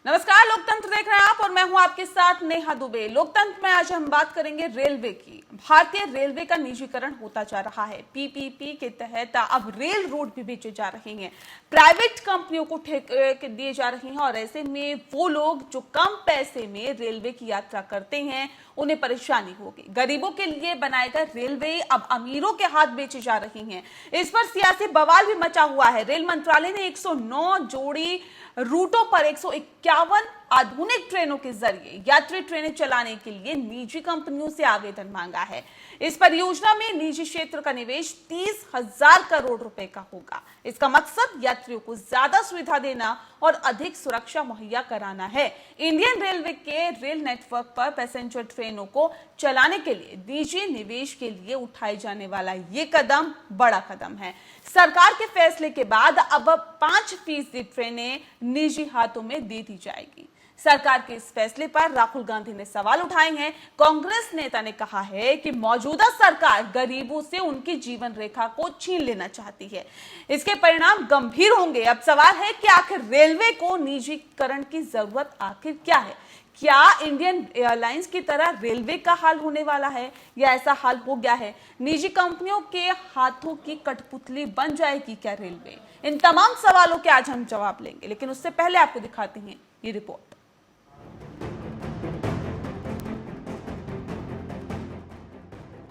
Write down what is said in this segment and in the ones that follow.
नमस्कार, लोकतंत्र देख रहे हैं आप और मैं हूं आपके साथ नेहा दुबे। लोकतंत्र में आज हम बात करेंगे रेलवे की। भारतीय रेलवे का निजीकरण होता जा रहा है। पीपीपी के तहत अब रेल रूट भी बेचे जा रहे हैं, प्राइवेट कंपनियों को ठेके दिए जा रहे हैं और ऐसे में वो लोग जो कम पैसे में रेलवे की यात्रा करते हैं उन्हें परेशानी होगी। गरीबों के लिए बनाए गए रेलवे अब अमीरों के हाथ बेचे जा रहे हैं। इस पर सियासी बवाल भी मचा हुआ है। रेल मंत्रालय ने 109 जोड़ी रूटों पर 151 आधुनिक ट्रेनों के जरिए यात्री ट्रेनें चलाने के लिए निजी कंपनियों से आवेदन मांगा है। इस परियोजना में निजी क्षेत्र का निवेश 30,000 करोड़ रुपए का होगा। इसका मकसद यात्रियों को ज्यादा सुविधा देना और अधिक सुरक्षा मुहैया कराना है। इंडियन रेलवे के रेल नेटवर्क पर पैसेंजर ट्रेनों को चलाने के लिए निजी निवेश के लिए उठाए जाने वाला ये कदम बड़ा कदम है। सरकार के फैसले के बाद अब 5% ट्रेनें निजी हाथों में दे दी जाएगी। सरकार के इस फैसले पर राहुल गांधी ने सवाल उठाए हैं। कांग्रेस नेता ने कहा है कि मौजूदा सरकार गरीबों से उनकी जीवन रेखा को छीन लेना चाहती है। इसके परिणाम गंभीर होंगे। अब सवाल है कि आखिर रेलवे को निजीकरण की जरूरत आखिर क्या है? क्या इंडियन एयरलाइंस की तरह रेलवे का हाल होने वाला है या ऐसा हाल हो गया है? निजी कंपनियों के हाथों की कठपुतली बन जाएगी क्या रेलवे? इन तमाम सवालों के आज हम जवाब लेंगे, लेकिन उससे पहले आपको दिखाते हैं ये रिपोर्ट।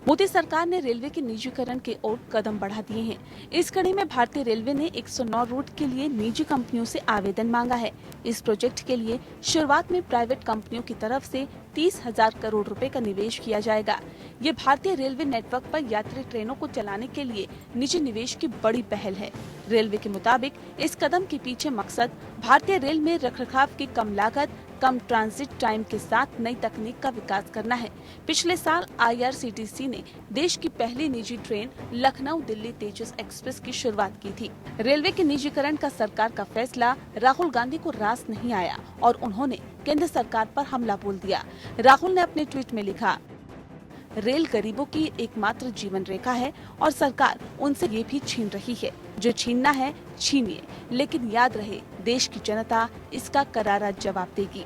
मोदी सरकार ने रेलवे के निजीकरण की ओर कदम बढ़ा दिए हैं। इस कड़ी में भारतीय रेलवे ने 109 रूट के लिए निजी कंपनियों से आवेदन मांगा है। इस प्रोजेक्ट के लिए शुरुआत में प्राइवेट कंपनियों की तरफ से 30,000 करोड़ रुपए का निवेश किया जाएगा। ये भारतीय रेलवे नेटवर्क पर यात्री ट्रेनों को चलाने के लिए निजी निवेश की बड़ी पहल है। रेलवे के मुताबिक इस कदम के पीछे मकसद भारतीय रेल में रखरखाव की कम लागत, कम ट्रांजिट टाइम के साथ नई तकनीक का विकास करना है। पिछले साल IRCTC ने देश की पहली निजी ट्रेन लखनऊ दिल्ली तेजस एक्सप्रेस की शुरुआत की थी। रेलवे के निजीकरण का सरकार का फैसला राहुल गांधी को रास नहीं आया और उन्होंने केंद्र सरकार पर हमला बोल दिया। राहुल ने अपने ट्वीट में लिखा, रेल गरीबों की एकमात्र जीवन रेखा है और सरकार उनसे ये भी छीन रही है। जो छीनना है छीनिए, लेकिन याद रहे देश की जनता इसका करारा जवाब देगी।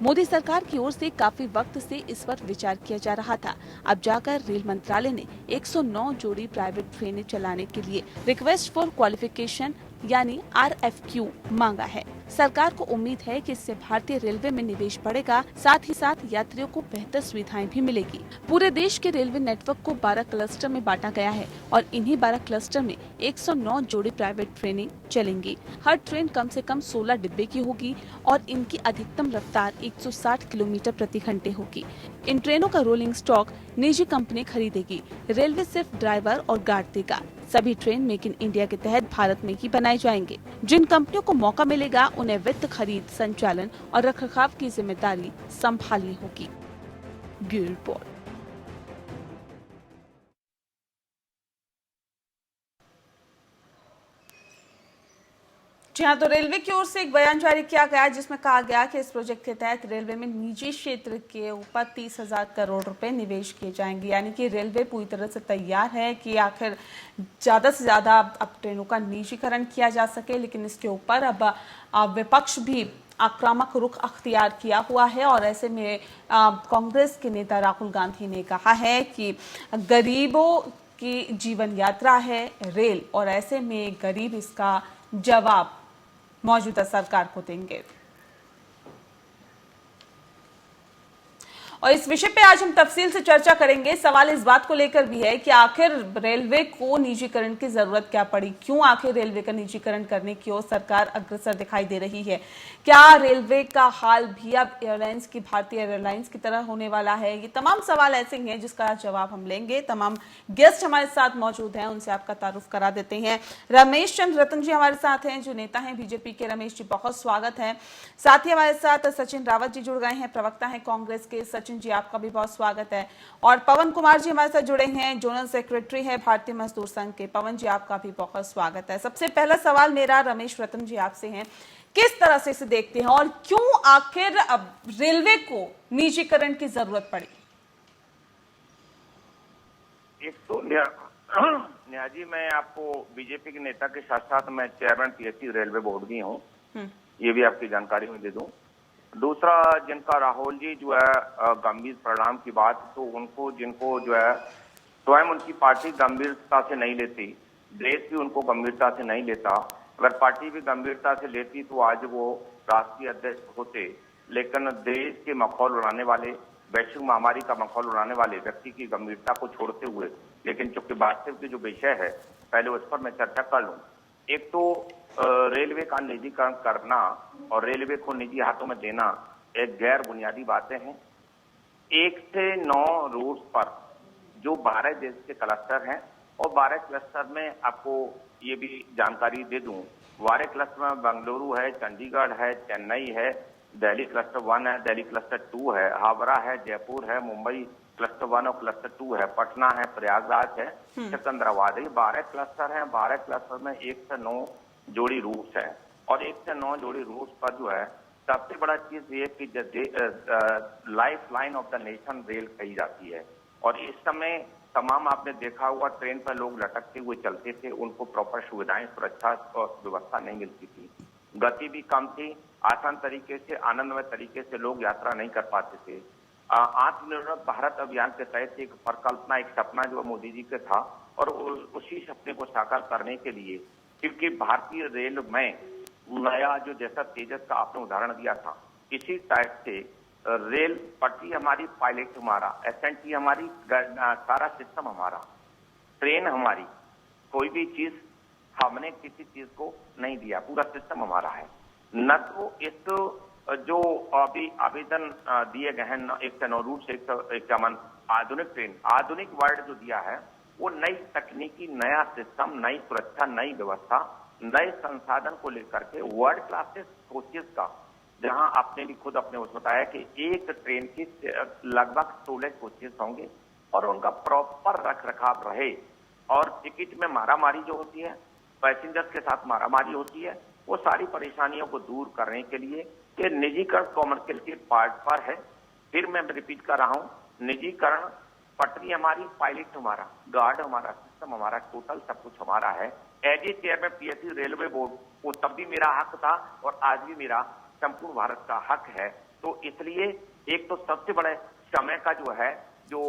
मोदी सरकार की ओर से काफी वक्त से इस पर विचार किया जा रहा था। अब जाकर रेल मंत्रालय ने 109 जोड़ी प्राइवेट ट्रेनें चलाने के लिए रिक्वेस्ट फॉर क्वालिफिकेशन यानी RFQ मांगा है। सरकार को उम्मीद है कि इससे भारतीय रेलवे में निवेश बढ़ेगा, साथ ही साथ यात्रियों को बेहतर सुविधाएं भी मिलेगी। पूरे देश के रेलवे नेटवर्क को 12 क्लस्टर में बांटा गया है और इन्हीं 12 क्लस्टर में 109 जोड़ी प्राइवेट ट्रेनें चलेंगी। हर ट्रेन कम से कम 16 डिब्बे की होगी और इनकी अधिकतम रफ्तार 160 किलोमीटर प्रति घंटे होगी। इन ट्रेनों का रोलिंग स्टॉक निजी कंपनी खरीदेगी। रेलवे सिर्फ ड्राइवर और गार्ड देगा। सभी ट्रेन मेक इन इंडिया के तहत भारत में ही बनाए जाएंगे। जिन कंपनियों को मौका मिलेगा उन्हें वित्त, खरीद, संचालन और रखरखाव की जिम्मेदारी संभालनी होगी। Bureau report. जी हाँ, तो रेलवे की ओर से एक बयान जारी किया गया जिसमें कहा गया कि इस प्रोजेक्ट के तहत रेलवे में निजी क्षेत्र के ऊपर 30,000 करोड़ रुपए निवेश किए जाएंगे। यानी कि रेलवे पूरी तरह से तैयार है कि आखिर ज्यादा से ज्यादा अब ट्रेनों का निजीकरण किया जा सके, लेकिन इसके ऊपर अब विपक्ष भी आक्रामक रुख अख्तियार किया हुआ है और ऐसे में कांग्रेस के नेता राहुल गांधी ने कहा है कि गरीबों की जीवन यात्रा है रेल और ऐसे में गरीब इसका जवाब मौजूदा सरकार को देंगे। और इस विषय पे आज हम तफसील से चर्चा करेंगे। सवाल इस बात को लेकर भी है कि आखिर रेलवे को निजीकरण की जरूरत क्या पड़ी, क्यों आखिर रेलवे का निजीकरण करने की ओर सरकार अग्रसर दिखाई दे रही है। क्या रेलवे का हाल भी अब एयरलाइंस की, भारतीय एयरलाइंस की तरह होने वाला है? ये तमाम सवाल ऐसे हैं जिसका जवाब हम लेंगे। तमाम गेस्ट हमारे साथ मौजूद हैं, उनसे आपका तारुफ करा देते हैं। रमेश चंद्र रतन जी हमारे साथ हैं, जो नेता हैं बीजेपी के। रमेश जी, बहुत स्वागत है। साथ ही हमारे साथ सचिन रावत जी जुड़ गए हैं, प्रवक्ता हैं कांग्रेस के। सचिन जी, आपका भी बहुत स्वागत है। और पवन कुमार जी हमारे साथ जुड़े हैं, जोनल सेक्रेटरी है भारतीय मजदूर संघ के। पवन जी, आपका भी बहुत स्वागत है। सबसे पहला सवाल मेरा रमेश रतन जी आपसे है, किस तरह से इसे देखते हैं और क्यों आखिर अब रेलवे को निजीकरण की जरूरत पड़ी? एक तो नेहा जी, मैं आपको बीजेपी के नेता के साथ साथ मैं चेयरमैन PSC रेलवे बोर्ड भी हूँ। ये भी आपकी जानकारी में दे दूं। दूसरा, जिनका राहुल जी जो है गंभीर परिणाम की बात, तो उनको जिनको जो है स्वयं उनकी पार्टी गंभीरता से नहीं लेती, देश भी उनको गंभीरता से नहीं लेता। अगर पार्टी भी गंभीरता से लेती तो आज वो राष्ट्रीय अध्यक्ष होते। लेकिन देश के मखौल उड़ाने वाले, वैश्विक महामारी का मखौल उड़ाने वाले व्यक्ति की गंभीरता को छोड़ते हुए, लेकिन चूंकि वास्तविक की जो विषय है, पहले उस पर मैं चर्चा कर लूं। एक तो रेलवे का निजीकरण करना और रेलवे को निजी हाथों में देना एक गैर बुनियादी बातें हैं। 1 से 9 रूट पर जो 12 देश के क्लस्टर हैं, और 12 क्लस्टर में आपको ये भी जानकारी दे दूं, 12 क्लस्टर में बेंगलुरु है, चंडीगढ़ है, चेन्नई है, दिल्ली क्लस्टर 1 है, दिल्ली क्लस्टर 2 है, हावड़ा है, जयपुर है, मुंबई क्लस्टर 1 और क्लस्टर 2 है, पटना है, प्रयागराज है, सिकंदराबाद है। 12 क्लस्टर हैं। 12 क्लस्टर में 1 से 9 जोड़ी रूट्स है, और 1 से 9 जोड़ी रूट्स पर जो है सबसे बड़ा चीज ये कि life line of the nation rail कही जाती है। और इस समय तमाम आपने देखा हुआ ट्रेन पर लोग लटकते हुए चलते थे, उनको प्रॉपर सुविधाएं, सुरक्षा और व्यवस्था नहीं मिलती थी, गति भी कम थी, आसान तरीके से, आनंदमय तरीके से लोग यात्रा नहीं कर पाते थे। आत्मनिर्भर भारत अभियान के तहत एक परिकल्पना, एक सपना जो मोदी जी का था, और उसी सपने को साकार करने के लिए, क्योंकि भारतीय रेल में नया जो जैसा तेजस का आपने उदाहरण दिया था, इसी टाइप से रेल पटरी हमारी, पायलट हमारा, एसएनटी हमारी, सारा सिस्टम हमारा, ट्रेन हमारी, कोई भी चीज हमने किसी चीज को नहीं दिया, पूरा सिस्टम हमारा है। न तो इस जो अभी आवेदन दिए गए हैं 1 से 9 रूट से 151 आधुनिक ट्रेन, आधुनिक वर्ड जो दिया है वो नई तकनीकी, नया सिस्टम, नई सुरक्षा, नई व्यवस्था, नए संसाधन को लेकर के वर्ल्ड क्लासेस कोचेस का, जहां आपने भी खुद अपने उसमें बताया कि एक ट्रेन की लगभग 16 कोचेस होंगे, और उनका प्रॉपर रख रखाव रहे, और टिकट में मारामारी जो होती है, पैसेंजर्स के साथ मारामारी होती है, वो सारी परेशानियों को दूर करने के लिए ये निजीकरण कॉमर्शियल के पार्ट पर है। फिर मैं रिपीट कर रहा हूं, निजीकरण, पटरी हमारी, पायलट हमारा, गार्ड हमारा, सिस्टम हमारा, टोटल सब कुछ हमारा है। As a chairman PSC railway board, वो तब भी मेरा हक था और आज भी मेरा संपूर्ण भारत का हक है। तो इसलिए एक तो सबसे बड़े समय का जो है, जो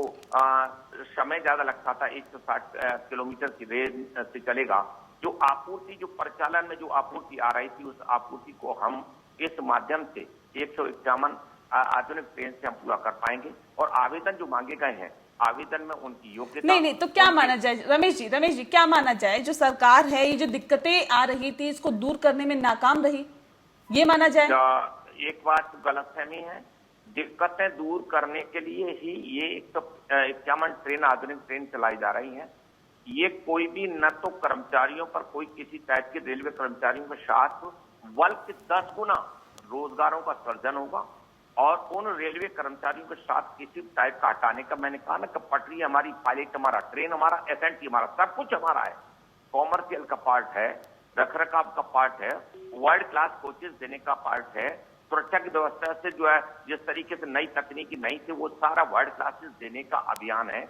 समय ज्यादा लगता था, 160 किलोमीटर की रेल से चलेगा, जो आपूर्ति, जो परिचालन में जो आपूर्ति आ रही थी, उस आपूर्ति को हम इस माध्यम से 151 आधुनिक ट्रेन से हम पूरा कर पाएंगे। और आवेदन जो मांगे गए हैं, आवेदन में उनकी योग्यता नहीं, तो क्या माना जाए रमेश जी, क्या माना जाए, जो सरकार है ये जो दिक्कतें आ रही थी इसको दूर करने में नाकाम रही, ये माना जाए? एक बात गलतफहमी है, दिक्कतें दूर करने के लिए ही ये 151 ट्रेन, आधुनिक ट्रेन चलाई जा रही है। ये कोई भी न तो कर्मचारियों पर कोई किसी टाइप के, रेलवे कर्मचारियों के साथ, बल्कि 10 गुना रोजगारों का सृजन होगा, और उन रेलवे कर्मचारियों के साथ किसी टाइप का हटाने का, मैंने कहा ना कि पटरी हमारी, पायलट हमारा, ट्रेन हमारा, एसएनटी हमारा, सब कुछ हमारा है, कॉमर्शियल का पार्ट है, रखरखाव का पार्ट है, वर्ल्ड क्लास कोचेस देने का पार्ट है, सुरक्षा की व्यवस्था से जो है जिस तरीके से नई तकनीकी नहीं थी, वो सारा वर्ल्ड क्लासेस देने का अभियान है।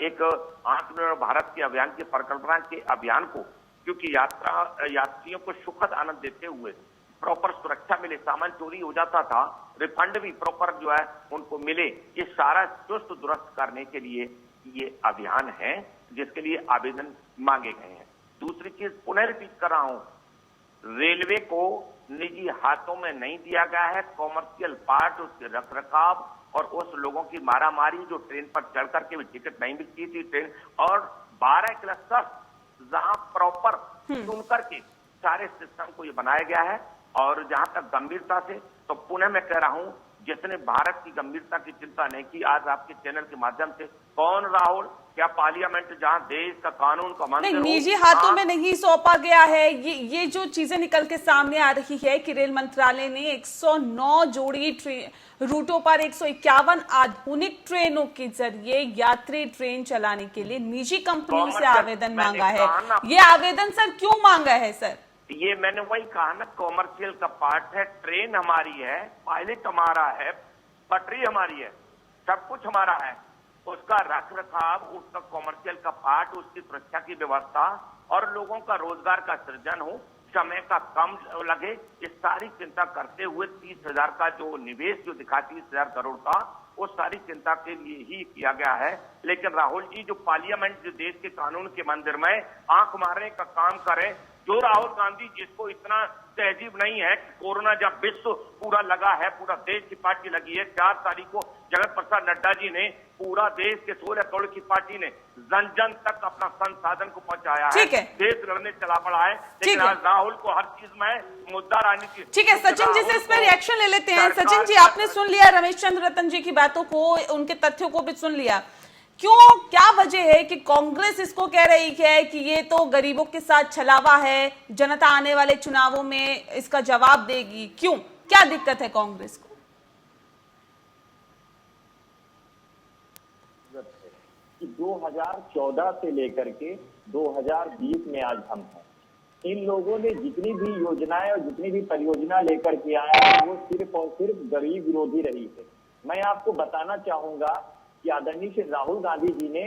एक आत्मनिर्भर भारत के अभियान की परिकल्पना के अभियान को, क्योंकि यात्रियों को सुखद आनंद देते हुए प्रॉपर सुरक्षा मिले, सामान चोरी हो जाता था, रिफंड भी प्रॉपर जो है उनको मिले, ये सारा चुस्त दुरुस्त करने के लिए ये अभियान है, जिसके लिए आवेदन मांगे गए हैं। दूसरी चीज पुनः रिपीट कर रहा हूं, रेलवे को निजी हाथों में नहीं दिया गया है, कॉमर्शियल पार्ट, उसके रखरखाव और उस लोगों की मारामारी जो ट्रेन पर चढ़ करके भी टिकट नहीं मिलती थी ट्रेन, और 12 क्लस्टर जहां प्रॉपर सुन करके सारे सिस्टम को ये बनाया गया है। और जहां तक गंभीरता से, तो पुनः मैं कह रहा हूं, जिसने भारत की गंभीरता की चिंता नहीं की, आज आपके चैनल के माध्यम से कौन राहुल, क्या पार्लियामेंट जहां देश का कानून का मंत्र निजी हाथों में नहीं सौंपा गया है, ये जो चीजें निकल के सामने आ रही है कि रेल मंत्रालय ने 109 जोड़ी रूटों पर 151 आधुनिक ट्रेनों के जरिए यात्री ट्रेन चलाने के लिए निजी कंपनियों से आवेदन मांगा है। ये आवेदन सर क्यों मांगा है सर? ये मैंने वही कहा ना, कॉमर्शियल का पार्ट है, ट्रेन हमारी है, पायलट हमारा है, पटरी हमारी है, सब कुछ हमारा है, उसका रख रखाव, उसका कॉमर्शियल का पार्ट, उसकी सुरक्षा की व्यवस्था और लोगों का रोजगार का सृजन हो, समय का कम लगे, इस सारी चिंता करते हुए 30,000 का जो निवेश जो दिखा 30,000 करोड़ का, वो सारी चिंता के लिए ही किया गया है। लेकिन राहुल जी जो पार्लियामेंट जो देश के कानून के मंदिर में आंख मारने का काम करे, जो राहुल गांधी जिसको इतना तहजीब नहीं है कि कोरोना जब विश्व पूरा लगा है, पूरा देश की पार्टी लगी है, 4 तारीख को जगत प्रसाद नड्डा जी ने पूरा देश के 16 करोड़ की पार्टी ने जन जन तक अपना संसाधन को पहुंचाया है, देश लड़ने चला पड़ा है। लेकिन आज राहुल को हर चीज में मुद्दा राजनीति। ठीक है, सचिन जी से इस पर रिएक्शन ले लेते हैं। सचिन जी, आपने सुन लिया रमेश चंद्र रतन जी की बातों को, उनके तथ्यों को भी सुन लिया। क्यों, क्या वजह है कि कांग्रेस इसको कह रही है कि ये तो गरीबों के साथ छलावा है, जनता आने वाले चुनावों में इसका जवाब देगी? क्यों, क्या दिक्कत है कांग्रेस को? 2014 से लेकर के 2020 में आज हम हैं। इन लोगों ने जितनी भी योजनाएं और जितनी भी परियोजना लेकर के आए हैं, वो सिर्फ और सिर्फ गरीब विरोधी रही है। मैं आपको बताना चाहूंगा कि आदरणीय श्री राहुल गांधी जी ने,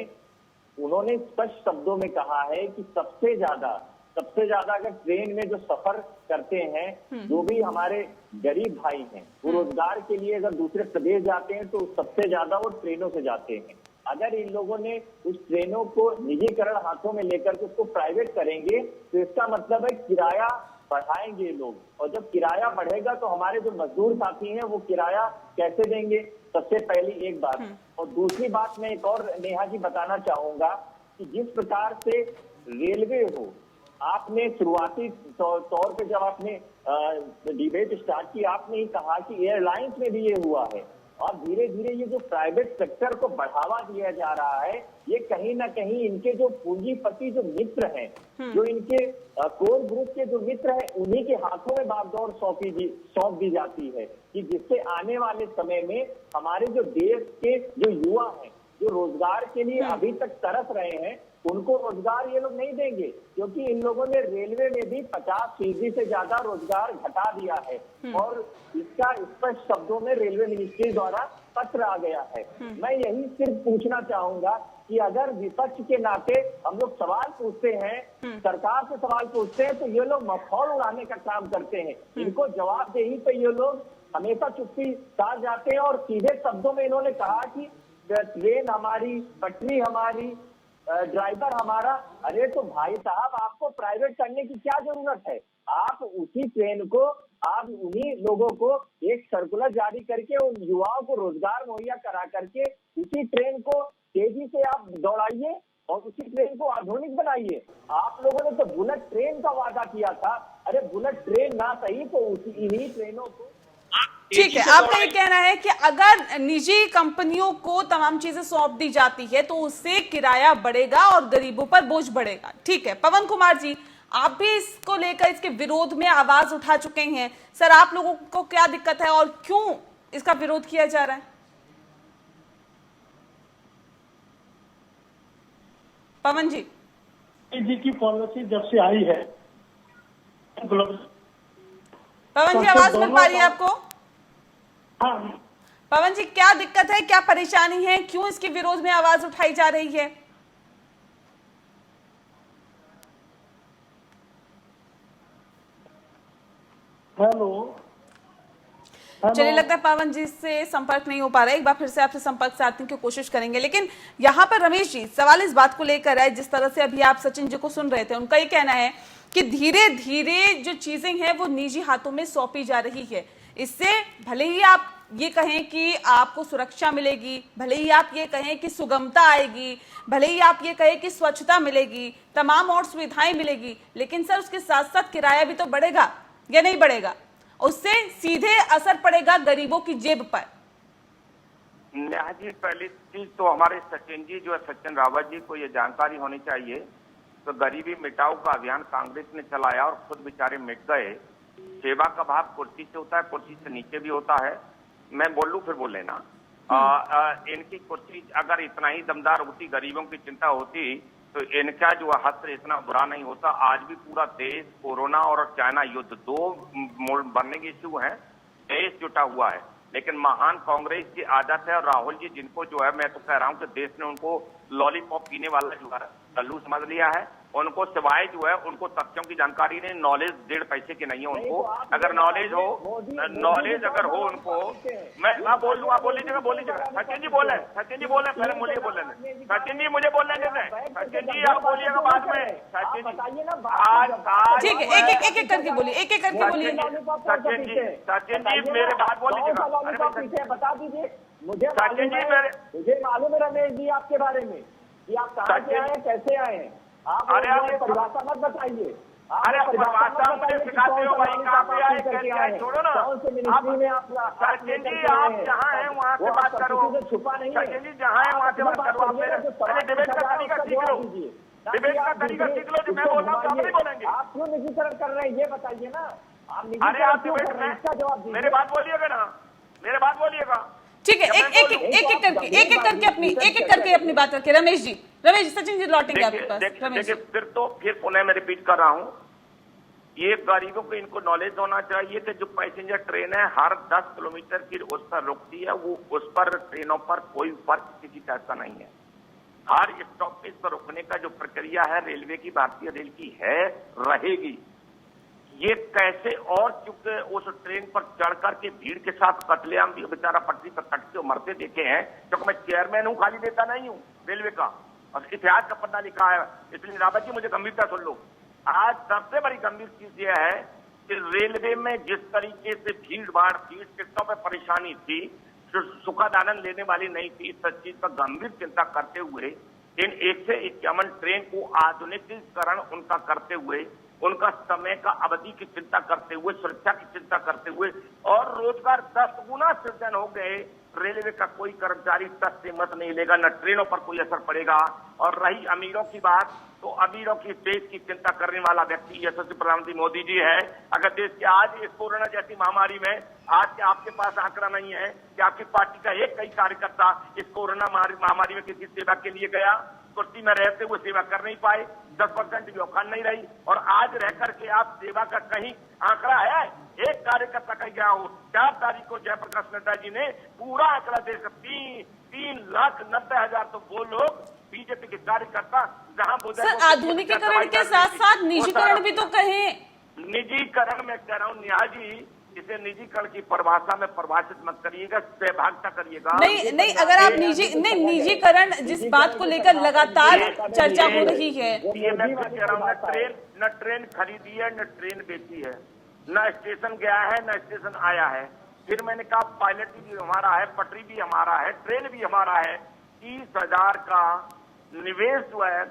उन्होंने स्पष्ट शब्दों में कहा है कि सबसे ज्यादा अगर ट्रेन में जो सफर करते हैं, जो भी हमारे गरीब भाई हैं, वो रोजगार के लिए अगर दूसरे प्रदेश जाते हैं तो सबसे ज्यादा वो ट्रेनों से जाते हैं। अगर इन लोगों ने उस ट्रेनों को निजीकरण हाथों में लेकर के उसको प्राइवेट करेंगे, तो इसका मतलब है किराया बढ़ाएंगे लोग, और जब किराया बढ़ेगा तो हमारे जो मजदूर साथी हैं वो किराया कैसे देंगे? सबसे पहली एक बात। और दूसरी बात मैं एक और नेहा जी बताना चाहूंगा कि जिस प्रकार से रेलवे हो, आपने शुरुआती तौर पे जब आपने डिबेट स्टार्ट की, आपने ही कहा कि एयरलाइंस में भी ये हुआ है, और धीरे धीरे ये जो प्राइवेट सेक्टर को बढ़ावा दिया जा रहा है, ये कहीं ना कहीं इनके जो पूंजीपति जो मित्र हैं, जो इनके कोर ग्रुप के जो मित्र हैं, उन्हीं के हाथों में बागडोर सौंप दी जाती है, कि जिससे आने वाले समय में हमारे जो देश के जो युवा हैं, जो रोजगार के लिए अभी तक तरस रहे हैं, उनको रोजगार ये लोग नहीं देंगे, क्योंकि इन लोगों ने रेलवे में भी 50% से ज्यादा रोजगार घटा दिया है, और इसका स्पष्ट शब्दों में रेलवे मिनिस्ट्री द्वारा पत्र आ गया है। मैं यही सिर्फ पूछना चाहूंगा कि अगर विपक्ष के नाते हम लोग सवाल पूछते हैं, सरकार से सवाल पूछते हैं, तो ये लोग मखौल उड़ाने का काम करते हैं। इनको जवाबदेही पे ये लोग हमेशा चुप्पी साध जाते हैं, और सीधे शब्दों में इन्होंने कहा कि ट्रेन हमारी, पटरी हमारी, ड्राइवर हमारा। अरे तो भाई साहब, आपको प्राइवेट करने की क्या जरूरत है? आप उसी ट्रेन को, आप उन्हीं लोगों को एक सर्कुलर जारी करके उन युवाओं को रोजगार मुहैया करा करके उसी ट्रेन को तेजी से आप दौड़ाइए और उसी ट्रेन को आधुनिक बनाइए। आप लोगों ने तो बुलेट ट्रेन का वादा किया था। अरे बुलेट ट्रेन ना सही तो इन्हीं ट्रेनों को। ठीक है, आपका ये कहना है कि अगर निजी कंपनियों को तमाम चीजें सौंप दी जाती है तो उससे किराया बढ़ेगा और गरीबों पर बोझ बढ़ेगा। ठीक है, पवन कुमार जी, आप भी इसको लेकर, इसके विरोध में आवाज उठा चुके हैं। सर, आप लोगों को क्या दिक्कत है और क्यों इसका विरोध किया जा रहा है? पवन जी की पॉलिसी जब से आई है, पवन जी आवाज मिल पा रही है आपको? हाँ, पवन जी, क्या दिक्कत है, क्या परेशानी है, क्यों इसके विरोध में आवाज उठाई जा रही है? हेलो। चलिए, लगता है पवन जी से संपर्क नहीं हो पा रहा है। एक बार फिर से आपसे संपर्क साधने की कोशिश करेंगे। लेकिन यहाँ पर रमेश जी, सवाल इस बात को लेकर है, जिस तरह से अभी आप सचिन जी को सुन रहे थे, उनका ये कहना है कि धीरे धीरे जो चीजें हैं वो निजी हाथों में सौंपी जा रही है। इससे भले ही आप ये कहें कि आपको सुरक्षा मिलेगी, भले ही आप ये कहें कि सुगमता आएगी, भले ही आप ये कहें कि स्वच्छता मिलेगी, तमाम और सुविधाएं मिलेगी, लेकिन सर उसके साथ साथ किराया भी तो बढ़ेगा या नहीं बढ़ेगा? उससे सीधे असर पड़ेगा गरीबों की जेब पर। नेहा जी, पहली चीज तो हमारे सचिन जी जो है, सचिन रावत जी को ये जानकारी होनी चाहिए, तो गरीबी मिटाओ का अभियान कांग्रेस ने चलाया और खुद बेचारे मिट गए। सेवा का भाव कुर्सी से होता है, कुर्सी से नीचे भी होता है। मैं बोलूं फिर बोले ना, इनकी कुर्सी अगर इतना ही दमदार होती, गरीबों की चिंता होती, तो इनका जो हस्त्र इतना बुरा नहीं होता। आज भी पूरा देश कोरोना और चाइना युद्ध, दो बनने के इश्यू हैं, देश जुटा हुआ है। लेकिन महान कांग्रेस की आदत है, और राहुल जी जिनको जो है, मैं तो कह रहा हूं कि देश ने उनको लॉलीपॉप पीने वाला जो है लल्लू समझ लिया है, उनको सिवाय जो है उनको तथ्यों की जानकारी नहीं, नॉलेज 1.5 पैसे की नहीं है उनको। अगर नॉलेज हो, नॉलेज अगर हो उनको, मैं बोल दूंगा, बोल लीजिएगा। सचिन जी बोले, पहले मुझे बोलने दें। सचिन जी मुझे बोलने दें। सचिन जी आप बोलिएगा बाद में। सचिन जी आज ठीक है, एक करके बोलिए, एक करके बोलिए। सचिन जी मेरे बात बोल लीजिएगा, बता दीजिए मुझे। सचिन जी मुझे मालूम है रमेश जी आपके बारे में कि आप कहाँ से आए, कैसे आए हैं। आप परिभाषा मत बताइए। अरे परिभाषा मुझे सिखाते हो भाई, कहाँ पे आए, कैसे आए, छोड़ो ना। कौन से मिनिस्ट्री में आप? सचिन जी आप जहाँ हैं वहाँ से बात करो। छुपा नहीं है। सचिन जी जहाँ हैं वहाँ से बात करो। आप मेरे डिबेट का तरीका सीख लो, डिबेट का तरीका सीख लो। जो मैं बोल रहा हूँ आप नहीं बोलेंगे। आप क्यों निजीकरण कर रहे हैं ये बताइए ना। अरे आप डिबेट में इसका जवाब दीजिए। मेरे बात बोलिएगा ना, मेरे बात बोलिएगा। ठीक है, एक एक करके अपनी बात रखिए। रमेश सचिन जी लौटेंगे आपके पास। रमेश फिर पुनः मैं रिपीट कर रहा हूँ, ये गरीबों को इनको नॉलेज होना चाहिए कि जो पैसेंजर ट्रेन है हर 10 किलोमीटर की उस पर रुकती है, वो उस पर ट्रेनों पर कोई फर्क किसी का ऐसा नहीं है। हर स्टॉपेज पर रुकने का जो प्रक्रिया है रेलवे की, भारतीय रेल की है, रहेगी। ये कैसे, और चूंकि उस ट्रेन पर चढ़ करके भीड़ के साथ कतलेआम भी बेचारा पटरी पर कटते और मरते देखे हैं, क्योंकि मैं चेयरमैन हूं, खाली देता नहीं हूं रेलवे का, और इतिहास का पन्ना लिखा है। इसलिए रावत जी मुझे गंभीरता सुन लो। आज सबसे बड़ी गंभीर चीज यह है कि रेलवे में जिस तरीके से भीड़ टिकटों पर परेशानी थी, सुखद आनंद लेने वाली नहीं थी, इस चीज पर गंभीर चिंता करते हुए इन 151 ट्रेन को आधुनिकीकरण उनका करते हुए, उनका समय का अवधि की चिंता करते हुए, सुरक्षा की चिंता करते हुए, और रोजगार 10 गुना सृजन हो गए। रेलवे का कोई कर्मचारी तक से मत नहीं लेगा, न ट्रेनों पर कोई असर पड़ेगा। और रही अमीरों की बात, तो अमीरों की देश की चिंता करने वाला व्यक्ति यशस्वी प्रधानमंत्री मोदी जी है। अगर देश के आज इस कोरोना जैसी महामारी में आज के आपके पास आंकड़ा नहीं है कि आपकी पार्टी का एक कई कार्यकर्ता इस कोरोना महामारी में किसी सेवा के लिए गया, कुर्सी में रहते हुए सेवा कर नहीं पाए, 10% भी औकात नहीं रही, और आज रह करके आप सेवा का कहीं आंकड़ा है? एक कार्यकर्ता कहीं गया हो? 4 तारीख को जयप्रकाश नड्डा जी ने पूरा आंकड़ा देकर 3,90,000 तो वो लोग बीजेपी के कार्यकर्ता जहां सर आधुनिकीकरण के साथ साथ निजीकरण भी तो कहें। निजीकरण में कह रहा हूँ नेहा जी, इसे निजीकरण की परिभाषा में परिभाषित मत करिएगा, सहभागिता करिएगा। नहीं, अगर आप निजीकरण जिस बात को लेकर लगातार चर्चा हो रही है, ये मैं कह रहा हूँ, न ट्रेन खरीदी है, न ट्रेन बेची है, न स्टेशन गया है, न स्टेशन आया है। फिर मैंने कहा पायलट भी हमारा है, पटरी भी हमारा है, ट्रेन भी हमारा है। 30,000 का निवेश जो है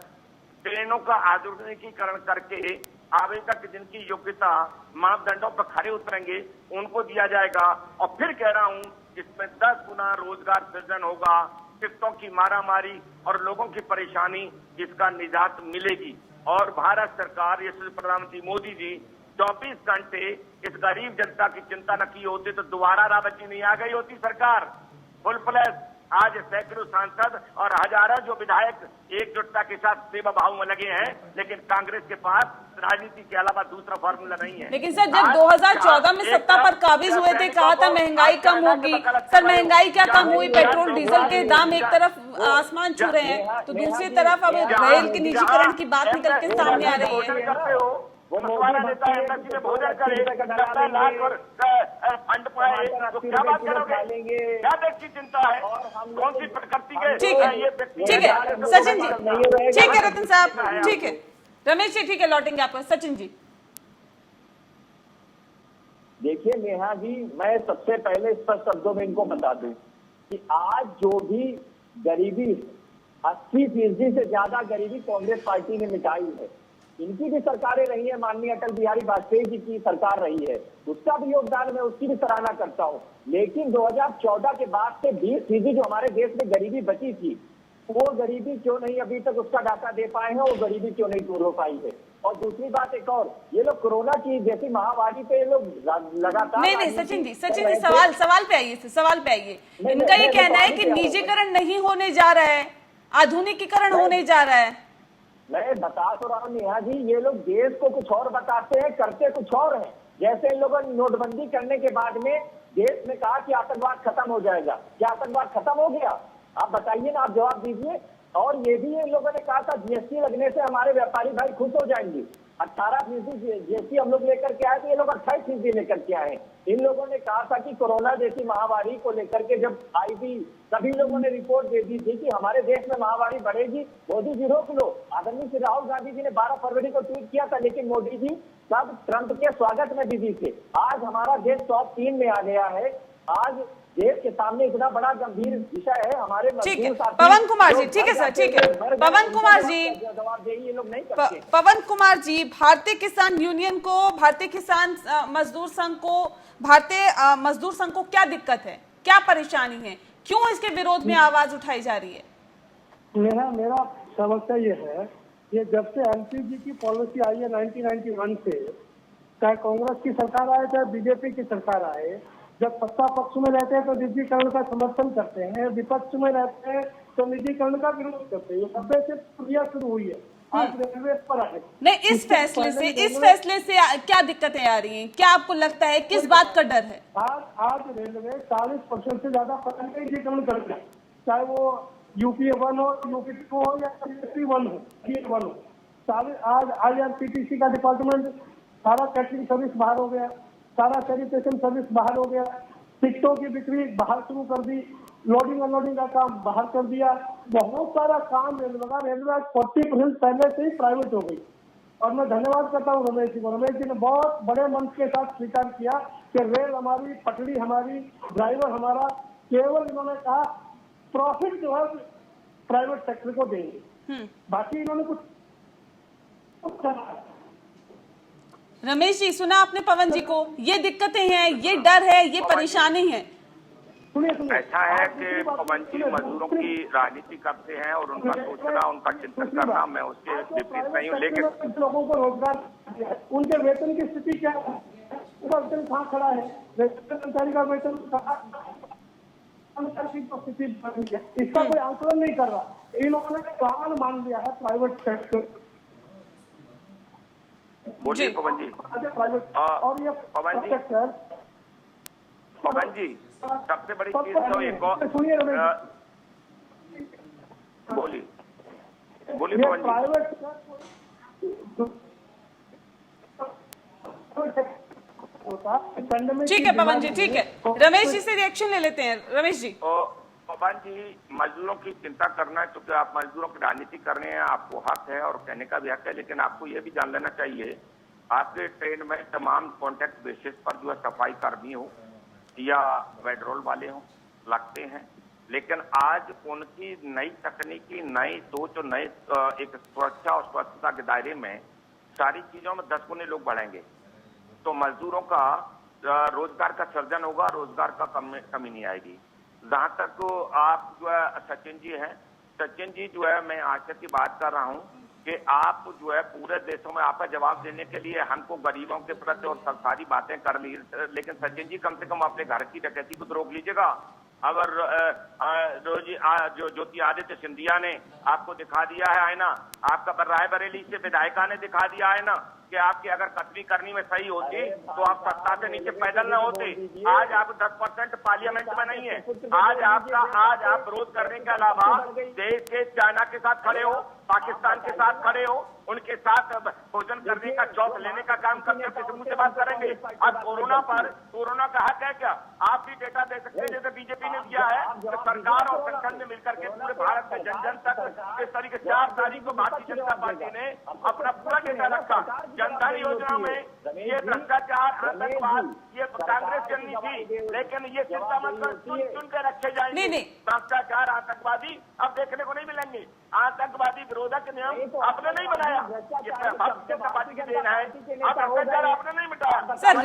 ट्रेनों का आधुनिकीकरण करके आवेदक जिनकी योग्यता मापदंडों पर खड़े उतरेंगे उनको दिया जाएगा। और फिर कह रहा हूं इसमें 10 गुना रोजगार सृजन होगा, टिकटों की मारामारी और लोगों की परेशानी, इसका निजात मिलेगी। और भारत सरकार, यशस्वी प्रधानमंत्री मोदी जी 24 घंटे इस गरीब जनता की चिंता न की होती तो दोबारा रावत जी नहीं आ गई होती सरकार फुल प्लस। आज सैकड़ों सांसद और हजारों जो विधायक एकजुटता के साथ सेवा भाव में लगे हैं, लेकिन कांग्रेस के पास राजनीति के अलावा दूसरा फॉर्मूला नहीं है। लेकिन सर जब 2014 में सत्ता पर काबिज हुए थे, कहा था महंगाई कम होगी। सर महंगाई क्या कम हुई? पेट्रोल डीजल के दाम एक तरफ आसमान छू रहे हैं, तो दूसरी तरफ अब रेल के निजीकरण की बात निकल के सामने आ रही है। वो मौका देता है एमएससी में भोजन करे, 10 लाख और फंड पाए, तो क्या बात करोगे? क्या देश की चिंता है? कौन सी प्रकृति के? ठीक है सचिन जी, ठीक है रतन साहब, ठीक है रमेश जी, ठीक है लौटेंगे आपको। सचिन जी देखिए नेहा जी, मैं सबसे पहले स्पष्ट शब्दों में इनको बता दूं कि आज जो भी गरीबी 80% से ज्यादा गरीबी कांग्रेस पार्टी ने मिटाई है। इनकी भी सरकारें रही है, माननीय अटल बिहारी वाजपेयी जी की सरकार रही है, उसका भी योगदान मैं उसकी भी सराहना करता हूं। लेकिन 2014 के बाद से 20% जो हमारे देश में गरीबी बची थी, वो गरीबी क्यों नहीं अभी तक उसका डाटा दे पाए हैं, वो गरीबी क्यों नहीं दूर हो पाई है। और दूसरी बात एक और, ये लोग कोरोना की जैसी महामारी पे ये लोग लगातार नहीं सचिन जी सवाल पे आइए। इनका ये कहना है कि निजीकरण नहीं होने जा रहा है, आधुनिकीकरण होने जा रहा है। मैं बता तो रहा हूँ नेहा जी, ये लोग देश को कुछ और बताते हैं, करते कुछ और हैं। जैसे इन लोगों ने नोटबंदी करने के बाद में देश में कहा कि आतंकवाद खत्म हो जाएगा। क्या आतंकवाद खत्म हो गया? आप बताइए ना, आप जवाब दीजिए। और ये भी इन लोगों ने कहा था जीएसटी लगने से हमारे व्यापारी भाई खुश हो जाएंगे। 18% जीएसटी हम लोग लेकर के आए, तो ये लोग 28% लेकर के आए। इन लोगों ने कहा था कि कोरोना जैसी महामारी को लेकर के जब आई थी, सभी लोगों ने रिपोर्ट दे दी थी कि हमारे देश में महामारी बढ़ेगी, मोदी जी रोक लो। आदरणीय श्री राहुल गांधी जी ने 12 फरवरी को ट्वीट किया था, लेकिन मोदी जी सब ट्रंप के स्वागत में बिजी थे। आज हमारा देश टॉप 3 में आ गया है। आज देश के सामने इतना बड़ा गंभीर विषय है। हमारे ठीक है पवन कुमार जी, ठीक है सर, ठीक है पवन कुमार जी, जवाबदेही ये लोग नहीं करते। पवन कुमार जी, भारतीय किसान यूनियन को, भारतीय किसान मजदूर संघ को, भारतीय मजदूर संघ को क्या दिक्कत है, क्या परेशानी है, क्यों इसके विरोध में आवाज उठाई जा रही है? मेरा समस्या ये है, ये जब से एलपीजी की पॉलिसी आई है 1991 से, चाहे कांग्रेस की सरकार आए चाहे बीजेपी की सरकार आए, जब सत्ता पक्ष में रहते हैं तो निजीकरण का समर्थन करते हैं, विपक्ष में रहते हैं तो निजीकरण का विरोध करते हैं। सबसे से प्रक्रिया शुरू हुई है, आज रेलवे पर है। नहीं, इस फैसले से क्या दिक्कतें आ रही हैं? क्या आपको लगता है, किस बात का डर है? आज रेलवे 40% से ज्यादा निजीकरण कर रहा है, चाहे वो यूपी 1 हो, यूपी 2 हो या यूपी 1 हो। आज IRCTC का डिपार्टमेंट, सारा कैटरिंग सर्विस बाहर हो गया, सारा सैनिटेशन सर्विस बाहर हो गया, टिकटों की बिक्री बाहर शुरू कर दी, लोडिंग अनलोडिंग का काम बाहर कर दिया। बहुत सारा काम रेलवे 40% पहले से ही प्राइवेट हो गई। और मैं धन्यवाद करता हूँ रमेश जी को। रमेश जी ने बहुत बड़े मंच के साथ स्वीकार किया कि रेल हमारी, पटरी हमारी, ड्राइवर हमारा। केवल इन्होंने कहा प्रॉफिट जो है प्राइवेट सेक्टर को देंगे, बाकी इन्होंने कुछ रमेश जी, सुना आपने पवन जी को, ये दिक्कतें हैं, ये डर है, ये परेशानी है। ऐसा है कि पवन जी मजदूरों की राजनीति करते हैं और उनका सोचना, उनका चिंतन करना, मैं उसके विपरीत नहीं हूँ, लेकिन लोगों को रोजगार, उनके वेतन की स्थिति क्या है, उनका वेतन कहाँ खड़ा है, कर्मचारी का वेतन इसका कोई आंकलन नहीं कर रहा। इन लोगों ने कान मान लिया है प्राइवेट सेक्टर। बोलिए पवन जी। और ये पवन जी सबसे बड़ी चीज तो एक और, बोलिए पवन जी। ठीक है पवन जी, ठीक है, रमेश जी से रिएक्शन ले लेते हैं। रमेश जी। पवन जी, मजदूरों की चिंता करना है क्योंकि आप मजदूरों की राजनीति कर रहे हैं, आपको हक है और कहने का भी हक है, लेकिन आपको यह भी जान लेना चाहिए आपके ट्रेन में तमाम कॉन्ट्रैक्ट बेसिस पर जो है सफाई कर्मी हो या पेट्रोल वाले हो लगते हैं, लेकिन आज उनकी नई तकनीकी, नई सोच और नए एक सुरक्षा और स्वच्छता के दायरे में सारी चीजों में 10 गुने लोग बढ़ेंगे तो मजदूरों का रोजगार का सृजन होगा, रोजगार का कमी नहीं आएगी। जहां तक आप जो है सचिन जी हैं, सचिन जी जो है मैं आशा की बात कर रहा हूं कि आप जो है पूरे देशों में आपका जवाब देने के लिए हमको गरीबों के प्रति और सब सारी बातें कर ली, लेकिन सचिन जी कम से कम अपने घर की डकैती को तो रोक लीजिएगा। अगर जो ज्योतिरादित्य सिंधिया ने आपको दिखा दिया है ना, आपका रायबरेली से विधायिका ने दिखा दिया है ना कि आपकी अगर कतरी करनी में सही होती तो आप सत्ता से नीचे पैदल न होते। आज आप 10% पार्लियामेंट में नहीं है। आज आप विरोध करने के अलावा देश के चाइना के साथ खड़े हो, पाकिस्तान के साथ खड़े हो, उनके साथ भोजन करने का चौक लेने का काम करते किस मुंह से बात करेंगे? अब कोरोना का हक है क्या? आप भी डेटा दे सकते हैं जैसे बीजेपी ने दिया है कि सरकार और संगठन ने मिलकर के पूरे भारत में जन जन तक इस तरीके 4 तारीख को भारतीय जनता पार्टी ने अपना पूरा डेटा रखा। जनधन योजना में ये भ्रष्टाचार, आतंकवाद, ये कांग्रेस करनी थी, लेकिन ये चिंता मत कर, चुन के रखे जाएंगे। भ्रष्टाचार, आतंकवादी अब देखने को नहीं मिलेंगे। आतंकवादी विरोधक नियम आपने नहीं बनाया, ये भारतीय जनता पार्टी की देन है। भ्रष्टाचार आपने नहीं मिटाया। सर,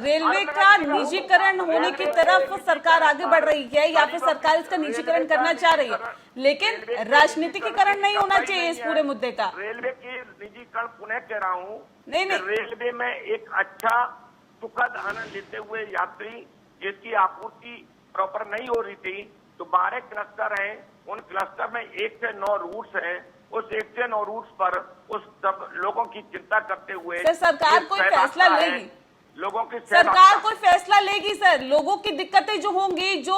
रेलवे का निजीकरण होने की तरफ सरकार आगे बढ़ रही है या फिर सरकार इसका निजीकरण करना चाह रही है, लेकिन राजनीतिकरण नहीं होना चाहिए इस पूरे मुद्दे का। रेलवे की निजीकरण पुनः कह रहा हूँ, नहीं रेलवे में एक अच्छा सुखद आनंद लेते हुए यात्री जिसकी आपूर्ति प्रॉपर नहीं हो रही थी, तो 12 क्लस्टर हैं, उन क्लस्टर में 1 से 9 रूट्स हैं। उस 1 से 9 रूट्स पर उस सब लोगों की चिंता करते हुए सरकार कोई फैसला लेगी, लोगों की सरकार कोई फैसला लेगी सर, लोगों की दिक्कतें जो होंगी, जो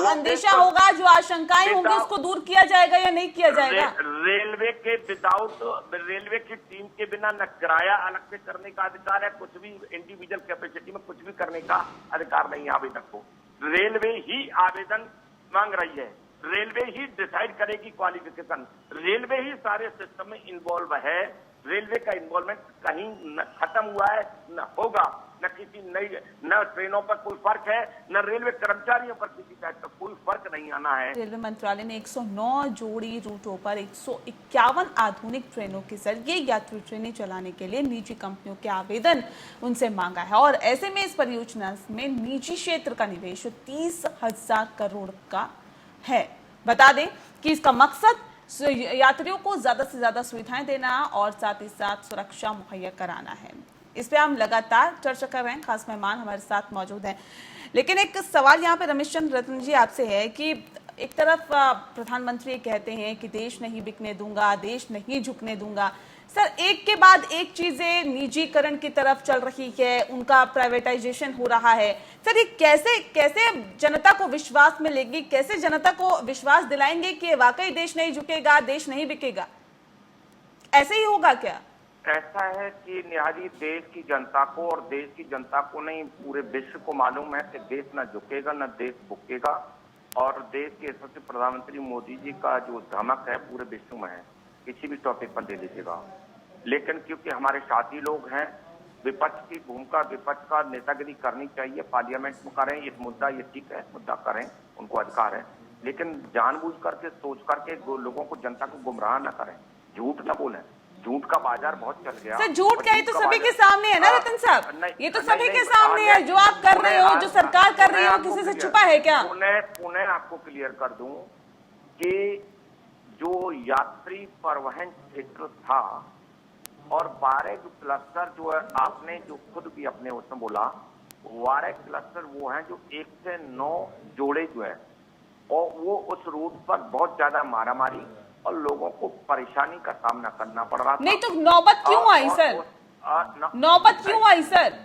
अंदेशा होगा, जो आशंकाएं होंगी, उसको दूर किया जाएगा या नहीं किया जाएगा? रेलवे के रेलवे की टीम के बिना न किराया अलग से करने का अधिकार है, कुछ भी इंडिविजुअल कैपेसिटी में कुछ भी करने का अधिकार नहीं है आवेदक को। रेलवे ही आवेदन मांग रही है, रेलवे ही डिसाइड करेगी क्वालिफिकेशन, रेलवे ही सारे सिस्टम में इन्वॉल्व है। रेलवे का इन्वॉल्वमेंट कहीं न खत्म हुआ है न होगा, न किसी नई, न ट्रेनों पर कोई फर्क है, न रेलवे कर्मचारियों पर किसी टाइप का कोई फर्क नहीं आना है। रेलवे मंत्रालय ने 109 जोड़ी रूटों पर 151 आधुनिक ट्रेनों के जरिए यात्री ट्रेनें चलाने के लिए निजी कंपनियों के आवेदन उनसे मांगा है, और ऐसे में इस परियोजना में निजी क्षेत्र का निवेश 30,000 करोड़ का है। बता दें कि इसका मकसद यात्रियों को ज्यादा से ज्यादा सुविधाएं देना और साथ ही साथ सुरक्षा मुहैया कराना है। इस पे हम लगातार चर्चा कर रहे हैं, खास मेहमान हमारे साथ मौजूद हैं। लेकिन एक सवाल यहाँ पे रमेश चंद्र रत्न जी आपसे है कि एक तरफ प्रधानमंत्री कहते हैं कि देश नहीं बिकने दूंगा, देश नहीं झुकने दूंगा। सर, एक के बाद एक चीजें निजीकरण की तरफ चल रही है, उनका प्राइवेटाइजेशन हो रहा है। सर, ये कैसे जनता को विश्वास में लेगी, कैसे जनता को विश्वास दिलाएंगे कि वाकई देश नहीं झुकेगा, देश नहीं बिकेगा? ऐसे ही होगा क्या? ऐसा है कि निहारी देश की जनता को, और देश की जनता को नहीं पूरे विश्व को मालूम है कि देश न झुकेगा न देश बुकेगा, और देश के यशस्वी प्रधानमंत्री मोदी जी का जो धमक है पूरे विश्व में है, किसी भी टॉपिक पर ले लीजिएगा। लेकिन क्योंकि हमारे साथी लोग हैं, विपक्ष की भूमिका, विपक्ष का नेतागिरी करनी चाहिए, पार्लियामेंट में करें, ये मुद्दा ये ठीक है, मुद्दा करें, उनको अधिकार है, लेकिन जानबूझ करके सोच करके लोगों को, जनता को गुमराह न करें, झूठ न बोलें। झूठ का बाजार बहुत चल गया। सर, झूठ क्या, ये तो सभी के सामने है ना रतन साहब, ये तो सभी के सामने है। जो आप कर रहे हो, जो सरकार कर रही हो, किसी से छुपा है क्या? पुनः आपको क्लियर कर दूं कि जो यात्री परिवहन क्षेत्र था और 12 क्लस्टर जो है, आपने जो खुद भी अपने उसमें बोला, 12 क्लस्टर वो हैं जो 1 से 9 जोड़े जो है, और वो उस रूट पर बहुत ज्यादा मारामारी और लोगों को परेशानी का सामना करना पड़ रहा था। नहीं तो नौबत क्यों आई सर? नौबत क्यों आई सर?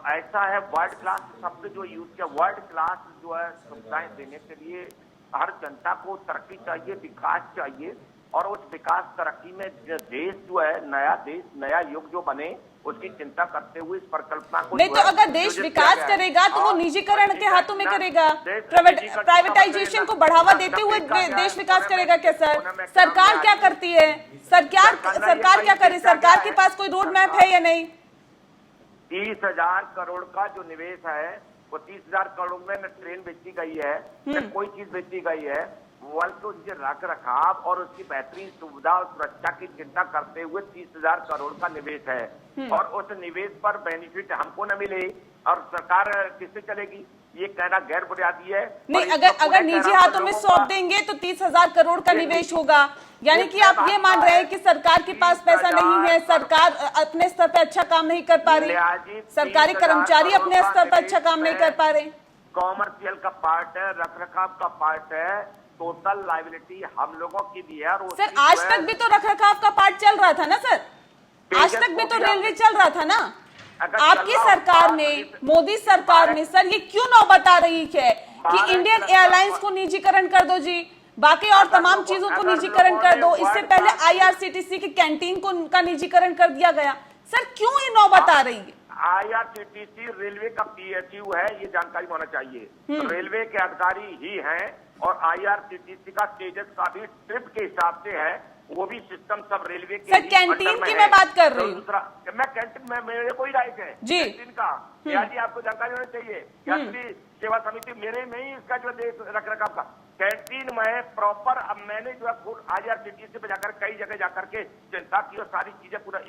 ऐसा है, वर्ल्ड क्लास शब्द जो यूज किया, वर्ल्ड क्लास जो है सुविधाएं देने के लिए हर जनता को तरक्की चाहिए, विकास चाहिए, और उस विकास तरक्की में देश जो है, नया देश, नया युग जो बने, उसकी चिंता करते हुए इस परिकल्पना को। नहीं तो अगर देश विकास करेगा तो वो निजीकरण के हाथों में करेगा, प्राइवेटाइजेशन को बढ़ावा देते हुए देश विकास करेगा क्या सर? सरकार क्या करती है? सरकार क्या करे? सरकार के पास कोई रोड मैप है या नहीं? 30,000 करोड़ का जो निवेश है, वो 30,000 करोड़ में न ट्रेन बेची गई है, न कोई चीज बेची गई है, बल्कि उसके रख रखाव और उसकी बेहतरीन सुविधा और सुरक्षा की चिंता करते हुए 30,000 करोड़ का निवेश है। और उस निवेश पर बेनिफिट हमको न मिले और सरकार किससे चलेगी, ये कहना गैर बुनियादी है। नहीं, अगर निजी हाथों में सौंप देंगे तो 30,000 करोड़ का निवेश होगा, यानी कि आप ये मान रहे हैं कि सरकार के पास पैसा नहीं है, सरकार अपने स्तर पर अच्छा काम नहीं कर पा रही, सरकारी कर्मचारी अपने स्तर पर अच्छा काम नहीं कर पा रहे। कॉमर्शियल का पार्ट है, रख रखाव का पार्ट है, टोटल लायबिलिटी हम लोगों की भी है। सर, आज तक भी तो रख रखाव का पार्ट चल रहा था ना सर, आज तक भी तो रेलवे चल रहा था ना। आपकी सरकार में, मोदी सरकार में सर, ये क्यों नौबत आ रही है कि इंडियन एयरलाइंस को निजीकरण कर दो जी, बाकी और तमाम चीजों को निजीकरण कर दो? इससे पहले IRCTC की कैंटीन को उनका निजीकरण कर दिया गया। सर, क्यों ये नौबत आ रही है? IRCTC रेलवे का PSU है, ये जानकारी होना चाहिए, रेलवे के अधिकारी ही हैं, और IRCTC का तेजस का भी ट्रिप के हिसाब से है, वो भी सिस्टम सब रेलवे के। सर, कैंटीन की मैं बात कर रही हूँ। मैं कैंटीन में मेरे कोई राइट है जी, कैंटीन का, जी आपको जानकारी होनी चाहिए। यात्री सेवा समिति मेरे में ही इसका जो रख रखाव का कैंटीन में प्रॉपर, अब मैंने जो है IRCTC पे जाकर कई जगह जाकर के चिंता की और सारी चीजें पूरा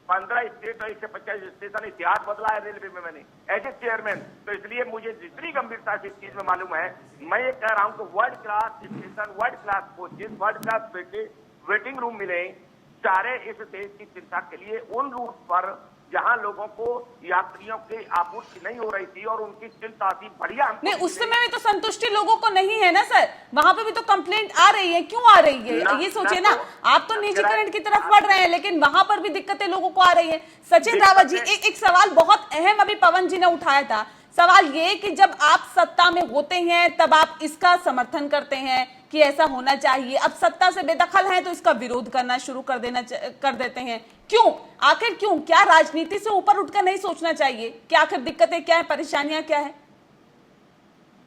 15 स्टेट और 125 स्टेशन इतिहास बदला है रेलवे में मैंने एज ए चेयरमैन। तो इसलिए मुझे जितनी गंभीरता से इस चीज में मालूम है, मैं ये कह रहा हूँ कि world class station, world class coaches, world class waiting room मिले, जा रहे इस देश की चिंता के लिए उन रूट पर जहां लोगों को यात्रियों की आपूर्ति नहीं हो रही थी और उनकी चिंता थी। बढ़िया नहीं, उस समय में तो संतुष्टि लोगों को नहीं है ना सर, वहां पे भी तो कंप्लेंट आ रही है। क्यों आ रही है ये सोचिए ना। आप तो निजीकरण की तरफ बढ़ रहे हैं, लेकिन वहां पर भी दिक्कतें लोगों को आ रही है। सचिन रावत जी, एक सवाल बहुत अहम अभी पवन जी ने उठाया था। सवाल ये कि जब आप सत्ता में होते हैं तब आप इसका समर्थन करते हैं कि ऐसा होना चाहिए, अब सत्ता से बेदखल हैं तो इसका विरोध करना शुरू कर देते हैं। क्यों? आखिर क्यों? क्या राजनीति से ऊपर उठकर नहीं सोचना चाहिए कि आखिर दिक्कतें क्या है, परेशानियां क्या है?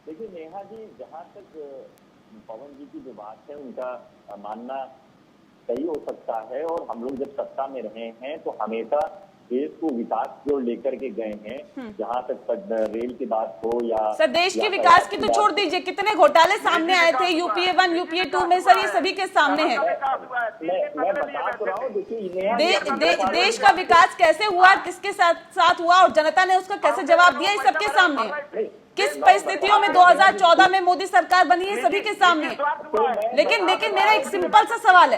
देखिए नेहा जी, जहाँ तक पवन जी की जो बात है उनका मानना सही हो सकता है, और हम लोग जब सत्ता में रहे हैं तो हमेशा देश को विकास की ओर लेकर के गए हैं। जहाँ तक रेल की बात हो या सर देश के विकास की तो छोड़ दीजिए, कितने घोटाले सामने आए थे यूपीए 1 यूपीए 2 में सर, ये सभी के सामने है। मैं बता तो रहा हूँ, देखिए देश का विकास कैसे हुआ, किसके साथ हुआ और जनता ने उसका कैसे जवाब दिया, ये सबके सामने है। किस परिस्थितियों में 2014 में मोदी सरकार बनी है, सभी के सामने है। लेकिन मेरा एक सिंपल सा सवाल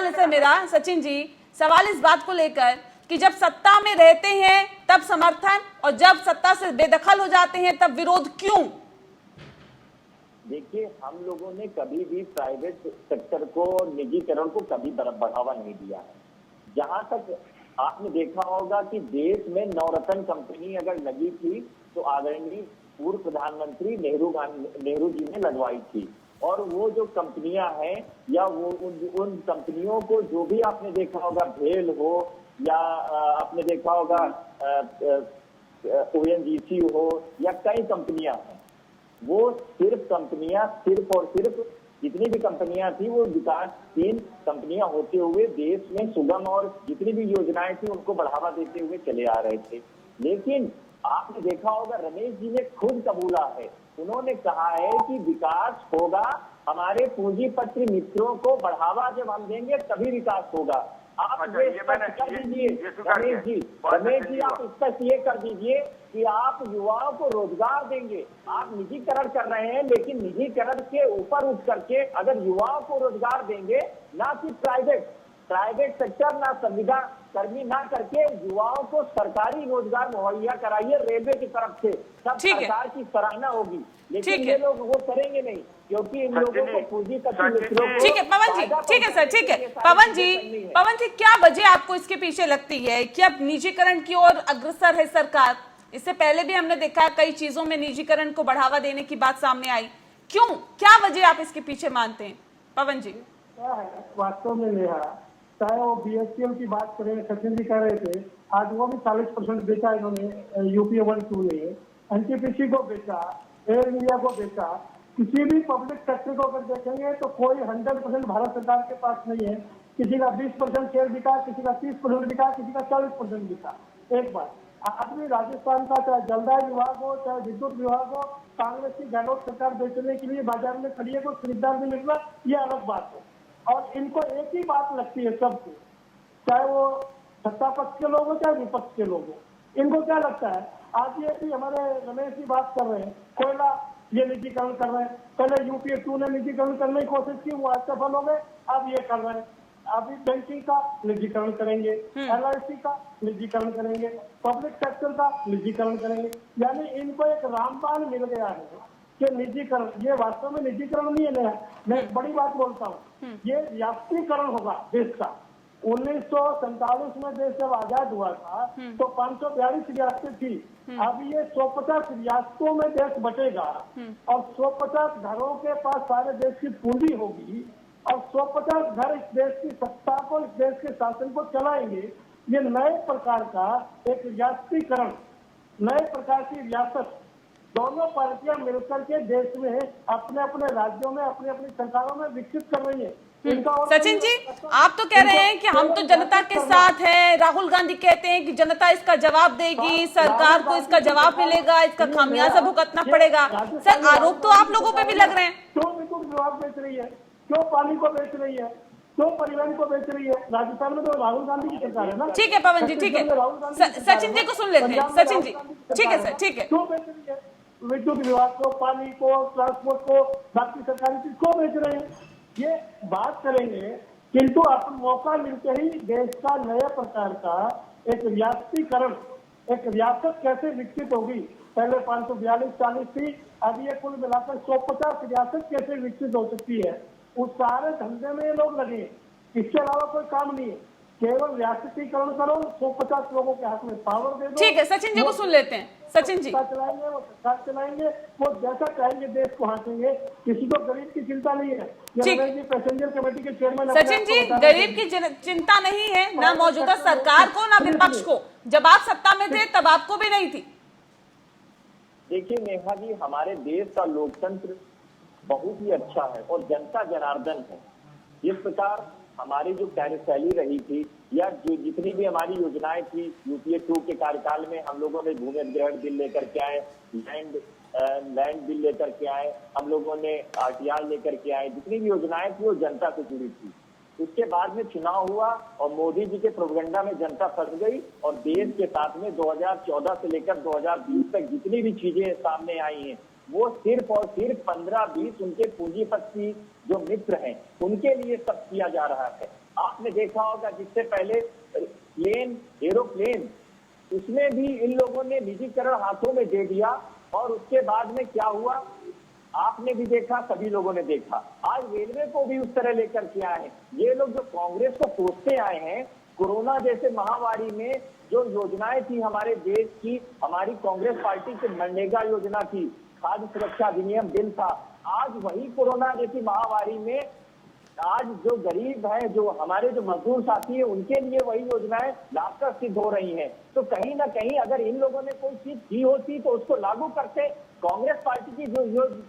है, सर मेरा, सचिन जी, सवाल इस बात को लेकर कि जब सत्ता में रहते हैं तब समर्थन और जब सत्ता से बेदखल हो जाते हैं तब विरोध क्यों? देखिए, हम लोगों ने कभी भी प्राइवेट सेक्टर को, निजीकरण को कभी बढ़ावा नहीं दिया है। जहां तक आपने देखा होगा कि देश में नवरत्न कंपनी अगर लगी थी तो आदरणीय पूर्व प्रधानमंत्री नेहरू जी ने लगवाई थी, और वो जो कंपनियां हैं या वो उन कंपनियों को, जो भी आपने देखा होगा भेल हो या आपने देखा होगा ONGC हो या कई कंपनियां हैं, वो सिर्फ और सिर्फ जितनी भी कंपनियां थी वो विकासशील कंपनियां होते हुए देश में सुगम और जितनी भी योजनाएं थी उनको बढ़ावा देते हुए चले आ रहे थे। लेकिन आपने देखा होगा रमेश जी ने खुद कबूला है, उन्होंने कहा है कि विकास होगा, हमारे पूंजीपति मित्रों को बढ़ावा जब हम देंगे तभी विकास होगा। आप ये स्पष्ट कर दीजिए रमेश जी, आप स्पष्ट ये कर दीजिए कि आप युवाओं को रोजगार देंगे। आप निजीकरण कर रहे हैं, लेकिन निजीकरण के ऊपर उठ करके अगर युवाओं को रोजगार देंगे, ना कि प्राइवेट सेक्टर, ना संविदा कर्मी ना करके युवाओं को सरकारी रोजगार मुहैया कराइए रेलवे की तरफ से, तब सरकार की सराहना होगी। लेकिन ये लोग वो करेंगे नहीं, क्योंकि इन लोगों को पूंजीपति मित्रों को। ठीक है पवन जी, ठीक है सर, ठीक है पवन जी, क्या वजह आपको इसके पीछे लगती है कि अब निजीकरण की ओर अग्रसर है सरकार? इससे पहले भी हमने देखा कई चीजों में निजीकरण को बढ़ावा देने की बात सामने आई, क्यों, क्या वजह आप इसके पीछे मानते हैं पवन जी? क्या है वास्तव में नेहा, चाहे वो BHEL की बात करें, सचिन जी कह रहे थे, आज वो भी 40% बेचा इन्होंने यूपीए 1-2 ने, NTPC को बेचा, एयर इंडिया को बेचा। किसी भी पब्लिक सेक्टर को अगर देखेंगे तो कोई 100% भारत सरकार के पास नहीं है। किसी का 20% शेयर बिका, किसी का 30% बिका, किसी का 40% बिका। एक बात, आज भी राजस्थान का चाहे जलदाय विभाग हो, चाहे विद्युत विभाग हो, कांग्रेस की गहलोत सरकार बेचने के लिए बाजार में खड़ी है, कोई खरीदार नहीं मिल रहा, ये अलग बात है। और इनको एक ही बात लगती है सबको, चाहे वो सत्ता पक्ष के लोग हो चाहे विपक्ष के लोग हो, इनको क्या लगता है? आज ये भी हमारे रमेश जी बात कर रहे हैं, कोयला ये निजीकरण कर रहे हैं, पहले यूपीए 2 ने निजीकरण करने की कोशिश की, वो असफल हो गए, अब ये कर रहे हैं। अभी बैंकिंग का निजीकरण करेंगे, LIC का निजीकरण करेंगे, पब्लिक सेक्टर का निजीकरण करेंगे। यानी इनको एक रामबाण मिल गया है कि निजीकरण, ये वास्तव में निजीकरण नहीं है। मैं एक बड़ी बात बोलता हूँ, ये राष्ट्रीयकरण होगा देश का। 1947 में देश जब आजाद हुआ था तो 542 रियासतें थी, अब ये 150 रियासतों में देश बटेगा और 150 घरों के पास सारे देश की पूंजी होगी और 150 घर इस देश की सत्ता को, इस देश के शासन को चलाएंगे। ये नए प्रकार का एक रियासतीकरण, नए प्रकार की रियासत, दोनों पार्टियां मिलकर के देश में अपने अपने राज्यों में अपनी अपनी सरकारों में विकसित कर रही है। सचिन जी, आप तो कह रहे हैं कि हम तो जनता के साथ हैं, राहुल गांधी कहते हैं कि जनता इसका जवाब देगी, सरकार को इसका जवाब मिलेगा, इसका खामियाजा भुगतना पड़ेगा। सर आरोप तो आप लोगों पे भी लग रहे हैं। क्यों विद्युत विभाग बेच रही है, क्यों पानी को बेच रही है, क्यों परिवहन को बेच रही है? राजस्थान में तो राहुल गांधी की सरकार है ना। ठीक है पवन जी, ठीक है, सचिन जी को सुन लेते हैं। सचिन जी, ठीक है सर, ठीक है। क्यों बेच रही है विद्युत विभाग को, पानी को, ट्रांसपोर्ट को, बाकी सरकारी चीज को बेच रहे हैं? ये बात करेंगे किंतु अपन मौका मिलते ही देश का नया प्रकार का एक रियासतीकरण, एक रियासत कैसे विकसित होगी, पहले 542-40 थी, अब ये कुल मिलाकर 150 रियासत कैसे विकसित हो सकती है, उस सारे धंधे में ये लोग लगे। इसके अलावा कोई काम नहीं है, केवल रियासतीकरण करो, 150 लोगों के हाथ में पावर दे दो। ठीक है, सचिन जी को सुन लेते हैं। सचिन जी चलाएंगे, वो सरकार चलाएंगे, वो जैसा चाहेंगे देश को हाँकेंगे, किसी को गरीब की चिंता नहीं है। पैसेंजर कमेटी के चेयरमैन सचिन जी, गरीब की चिंता नहीं है ना मौजूदा सरकार को ना विपक्ष को, जब आप सत्ता में थे तब आपको भी नहीं थी। देखिए नेहा जी, हमारे देश का लोकतंत्र बहुत ही अच्छा है और जनता जनार्दन है। जिस प्रकार हमारी जो कार्यशैली रही थी या जो जितनी भी हमारी योजनाएं थी, यूपीए 2 के कार्यकाल में हम लोगों ने भूमि अधिग्रहण बिल लेकर के आए, लैंड बिल लेकर के आए, हम लोगों ने आरटीआर लेकर के आए, जितनी भी योजनाएं थी वो जनता से जुड़ी थी। उसके बाद में चुनाव हुआ और मोदी जी के प्रोपेगेंडा में जनता फंस गई और देश के साथ में 2014 से लेकर 2020 तक जितनी भी चीजें सामने आई हैं वो सिर्फ और सिर्फ 15-20 उनके पूंजीपति जो मित्र हैं उनके लिए सब किया जा रहा है। आपने देखा होगा जिससे पहले प्लेन, एरोप्लेन, उसमें भी इन लोगों ने निजीकरण हाथों में दे दिया और उसके बाद में क्या हुआ आपने भी देखा, सभी लोगों ने देखा। आज रेलवे को भी उस तरह लेकर के आए हैं। ये लोग जो कांग्रेस को कोसते आए हैं, कोरोना जैसे महामारी में जो योजनाएं थी हमारे देश की, हमारी कांग्रेस पार्टी की मनरेगा योजना थी, खाद्य सुरक्षा अधिनियम बिल था, आज वही कोरोना जैसी महामारी में आज जो गरीब है, जो हमारे जो मजदूर साथी है, उनके लिए वही योजनाएं लाभकर सिद्ध हो रही हैं। तो कहीं ना कहीं अगर इन लोगों ने कोई चीज की होती तो उसको लागू करते। कांग्रेस पार्टी की जो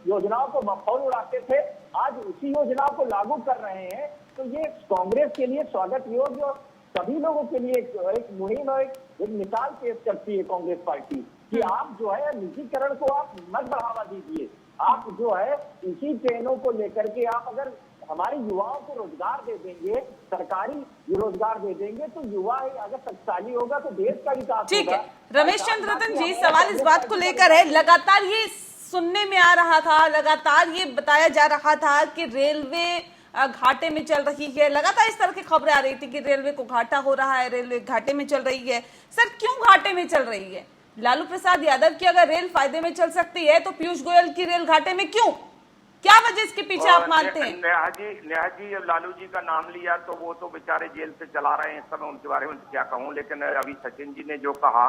योजनाओं को मखौल उड़ाते थे, आज उसी योजनाओं को लागू कर रहे हैं। तो ये कांग्रेस के लिए स्वागत योग्य और सभी लोगों के लिए एक मुहिम और एक मिसाल पेश करती है कांग्रेस पार्टी कि आप जो है निजीकरण को आप मत बढ़ावा दीजिए। आप जो है इसी ट्रेनों को लेकर के आप अगर हमारे युवाओं को रोजगार दे देंगे, सरकारी रोजगार दे देंगे, तो युवा अगर शक्तिशाली होगा तो देश का विकास होगा। ठीक है, रमेश चंद्र रतन जी, सवाल इस बात को लेकर है, लगातार ये सुनने में आ रहा था, लगातार ये बताया जा रहा था कि रेलवे घाटे में चल रही है, लगातार इस तरह की खबरें आ रही थी कि रेलवे को घाटा हो रहा है, रेलवे घाटे में चल रही है। सर क्यों घाटे में चल रही है? लालू प्रसाद यादव की अगर रेल फायदे में चल सकती है तो पीयूष गोयल की रेल घाटे में क्यों? क्या वजह इसके पीछे आप मानते हैं? नेहा जी लालू जी का नाम लिया तो वो तो बेचारे जेल से चला रहे हैं, सब उनके बारे में क्या कहूँ। लेकिन अभी सचिन जी ने जो कहा,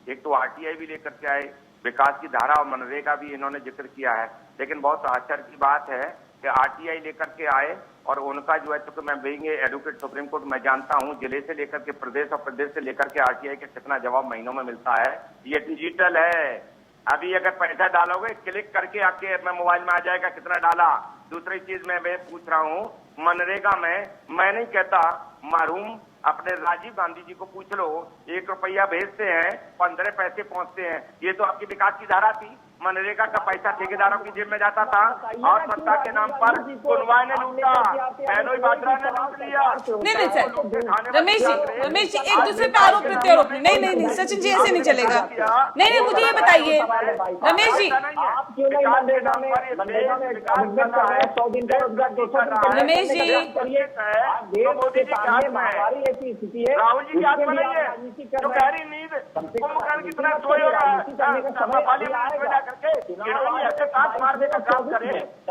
एक तो आरटीआई भी लेकर के आए, विकास की धारा और मनरेगा भी इन्होंने जिक्र किया है। लेकिन बहुत आश्चर्य की बात है कि आरटीआई लेकर के आए और उनका जो है, तो मैं बीइंग एडवोकेट सुप्रीम कोर्ट मैं जानता हूँ, जिले से लेकर के प्रदेश और प्रदेश से लेकर के आरटीआई के कितना जवाब महीनों में मिलता है। ये डिजिटल है। अभी अगर पैसा डालोगे क्लिक करके आपके मोबाइल में आ जाएगा कितना डाला। दूसरी चीज मैं पूछ रहा हूँ, मनरेगा में मैं नहीं कहता, मरहूम अपने राजीव गांधी जी को पूछ लो, 1 रुपया भेजते हैं 15 पैसे पहुंचते हैं। ये तो आपकी विकास की धारा थी। मनरेगा का पैसा ठेकेदारों की जेब में जाता था और सत्ता के नाम पर कुनवा ने लूटा, बहनोई बाजरा ने लूट लिया। नहीं सर, रमेश जी एक दूसरे पे आरोप प्रत्यारोप नहीं, सचिन जी ऐसे नहीं चलेगा। नहीं, मुझे ये बताइए रमेश जी, रमेश जी, राहुल जी की बात बनाइए, जो गहरी नींद कुंभकर्ण की तरह सोए हो रहा है,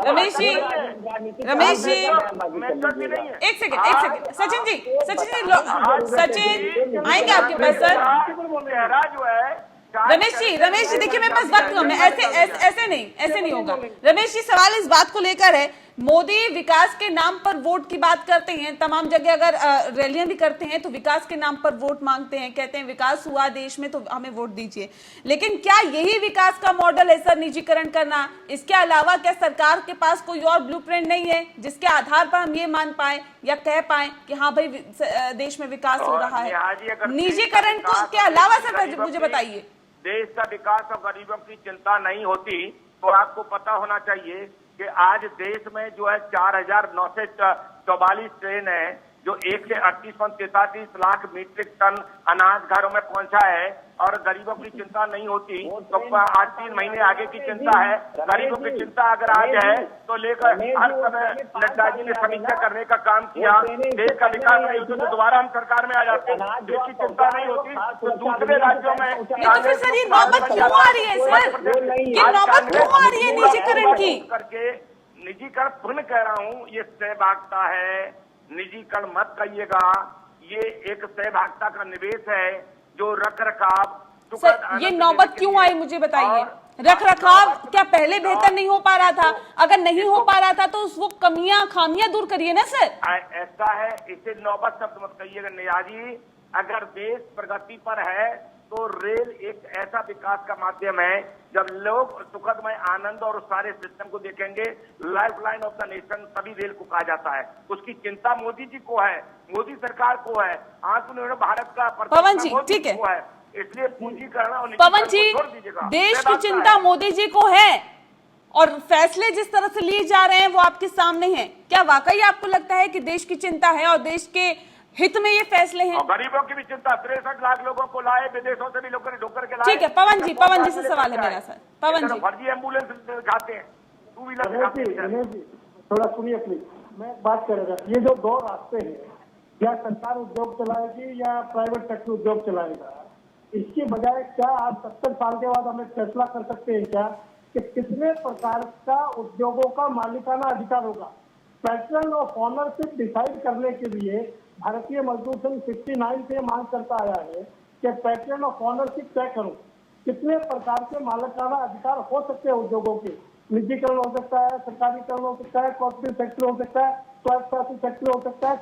रमेश जी, एक सेकंड, सचिन आएंगे आपके पास सर। रमेश जी देखिए मेरे पास वक्त कम है, ऐसे नहीं होगा। रमेश जी सवाल इस बात को लेकर है, मोदी विकास के नाम पर वोट की बात करते हैं, तमाम जगह अगर रैलियां भी करते हैं तो विकास के नाम पर वोट मांगते हैं, कहते हैं विकास हुआ देश में तो हमें वोट दीजिए। लेकिन क्या यही विकास का मॉडल है सर निजीकरण करना? इसके अलावा क्या सरकार के पास कोई और ब्लूप्रिंट नहीं है जिसके आधार पर हम ये मान पाए या कह पाए कि हाँ भाई देश में विकास हो रहा है? निजीकरण के अलावा सर मुझे बताइए। देश का विकास और गरीबों की चिंता नहीं होती तो आपको पता होना चाहिए कि आज देश में जो है 4,944 ट्रेन है जो 138.43 लाख मीट्रिक टन अनाज घरों में पहुंचा है और गरीबों की चिंता नहीं होती, तो आज 3 महीने आगे की चिंता है। गरीबों की चिंता अगर आज है तो लेकर हर समय नड्डा जी ने समीक्षा करने का काम किया। देश का विकास नहीं होता तो दोबारा हम सरकार में आ जाते हैं। देश की चिंता नहीं होती तो दूसरे राज्यों में। तो फिर सर ये नौबत क्यों आ रही है सर? ये नौबत क्यों आ रही है निजीकरण की? करके निजीकरण पुनः कह रहा हूँ, ये सहभागिता है, निजीकरण मत कहिएगा। ये एक सहभागिता का निवेश है जो रख रखाव। सर ये नौबत क्यों आई मुझे बताइए। रख रखाव क्या पहले बेहतर नहीं हो पा रहा था? अगर नहीं हो पा रहा था तो वो कमियां खामियां दूर करिए ना सर। ऐसा है, इसे नौबत शब्द मत कहिएगा नियाजी। अगर देश प्रगति पर है तो रेल एक ऐसा विकास का माध्यम है जब लोग सुखदमय आनंद और उस सारे सिस्टम को देखेंगे। Life line of the nation तभी रेल को कहा जाता है। उसकी चिंता मोदी जी को है, मोदी सरकार को है, आत्मनिर्भर भारत का पवन जी ठीक है, इसलिए पूंजीकरण और पवन जी देश की चिंता मोदी जी को है और फैसले जिस तरह से लिए जा रहे हैं वो आपके सामने हैं। क्या वाकई आपको लगता है कि देश की चिंता है और देश के हित में ये फैसले हैं? गरीबों की भी चिंता, 63 लाख लोगों को लाए, विदेशों से भी लोगों ने ढोकर के लाए। ठीक है पवन जी से सवाल है मेरा सर। पवन जी फर्जी एम्बुलेंस दिखाते हैं, 2 व्हीलर। थोड़ा सुनिए प्लीज, मैं बात कर रहा था। ये जो 2 रास्ते हैं, या सरकार उद्योग चलाएगी या प्राइवेट सेक्टर उद्योग चलाएगा, इसके बजाय क्या आप 70 साल के बाद हमें फैसला कर सकते हैं क्या कि कितने प्रकार का उद्योगों का मालिकाना अधिकार होगा? पैटर्न ऑफ ऑनरशिप डिसाइड करने के लिए भारतीय मजदूर संघ 69 से मांग करता आया है कि पैटर्न ऑफ ऑनरशिप तय करो। कितने प्रकार के मालिकाना अधिकार हो सकते हैं उद्योगों के? निजीकरण हो सकता है, सरकारीकरण हो सकता है, कॉर्पोरेट सेक्टर हो सकता है, स्वायत्त शासित सेक्टर हो सकता है,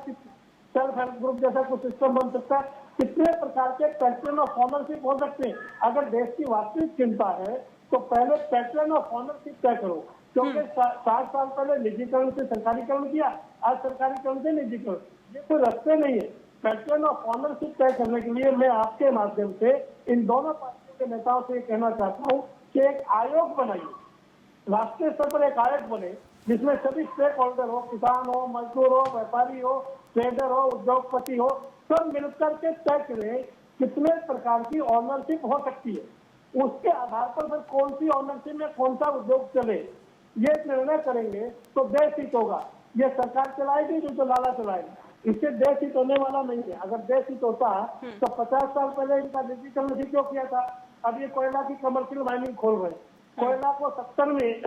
सेल्फ हेल्प ग्रुप जैसा कुछ सिस्टम बन सकता है। कितने प्रकार के पैटर्न ऑफ ऑनरशिप हो सकते हैं? अगर देश की वास्तविक चिंता है तो पहले पैटर्न ऑफ ऑनरशिप तय करो, क्योंकि 60 साल पहले निजीकरण से सरकारीकरण किया, आज सरकारीकरण से निजीकरण, ये कोई रास्ते नहीं है। पैटर्न ऑफ ऑनरशिप तय करने के लिए मैं आपके माध्यम से इन दोनों पार्टियों के नेताओं से कहना चाहता हूँ कि एक आयोग बनाइए, राष्ट्रीय स्तर पर एक आयोग बने जिसमें सभी स्टेक होल्डर हो, किसान हो, मजदूर हो, व्यापारी हो, ट्रेडर हो, उद्योगपति हो, सब मिलकर के तय करें कितने प्रकार की ऑनरशिप हो सकती है। उसके आधार पर फिर कौन सी ऑनरशिप में कौन सा उद्योग चले, ये निर्णय करेंगे तो देश हित होगा। ये सरकार चलाएगी जो लाला चलाएगी, इससे देश हित होने वाला नहीं है। अगर देश हित होता तो 50 साल पहले इनका निजीकरण क्यों किया था? अब ये कोयला की कमर्शियल माइनिंग खोल रहे, कोयला को 70 में।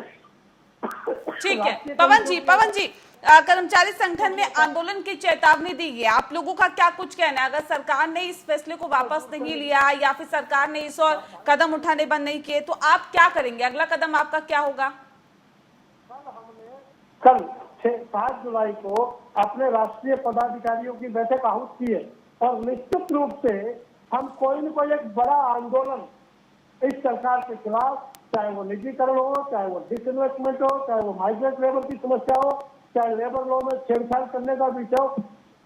ठीक है पवन जी कर्मचारी संगठन ने आंदोलन की चेतावनी दी है, आप लोगों का क्या कुछ कहना है? अगर सरकार ने इस फैसले को वापस नहीं लिया या फिर सरकार ने इस और कदम उठाने बंद नहीं किए तो आप क्या करेंगे? अगला कदम आपका क्या होगा? कल 7 जुलाई को अपने राष्ट्रीय पदाधिकारियों की बैठक आहूत की है और निश्चित रूप से हम कोई न कोई एक बड़ा आंदोलन इस सरकार के खिलाफ, चाहे वो निजीकरण हो, चाहे वो डिसइन्वेस्टमेंट हो, चाहे वो माइग्रेंट लेबर की समस्या हो, चाहे लेबर लॉ में छेड़छाड़ करने का विषय हो,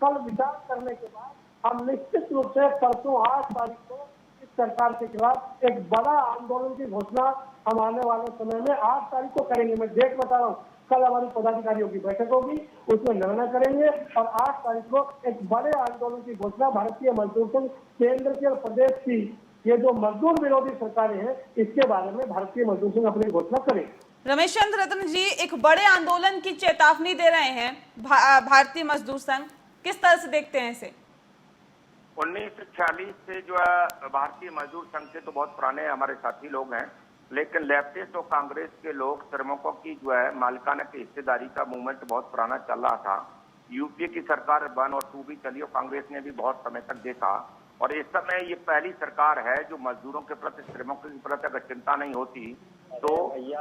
कल विचार करने के बाद हम निश्चित रूप से परसों 8 तारीख को इस सरकार के खिलाफ एक बड़ा आंदोलन की घोषणा हम आने वाले समय में 8 तारीख को करेंगे। मैं डेट बता रहा हूँ, कल हमारी पदाधिकारियों की बैठक होगी, उसमें निर्णय करेंगे और 8 तारीख को एक बड़े आंदोलन की घोषणा भारतीय मजदूर संघ केंद्र की और प्रदेश की ये जो मजदूर विरोधी सरकारें हैं इसके बारे में भारतीय मजदूर संघ अपनी घोषणा करें। रमेश चंद्र रत्न जी एक बड़े आंदोलन की चेतावनी दे रहे हैं भारतीय मजदूर संघ, किस तरह से देखते हैं इसे? 1946 से जो है भारतीय मजदूर संघ से तो बहुत पुराने हमारे साथी लोग हैं, लेकिन लेफ्टिस्ट और कांग्रेस के लोग श्रमिकों की जो है मालिकाना की हिस्सेदारी का मूवमेंट बहुत पुराना चल रहा था। यूपीए की सरकार 1 और 2 भी चली और कांग्रेस ने भी बहुत समय तक देखा और इस समय ये पहली सरकार है जो मजदूरों के प्रति, श्रमिकों के प्रति अगर चिंता नहीं होती तो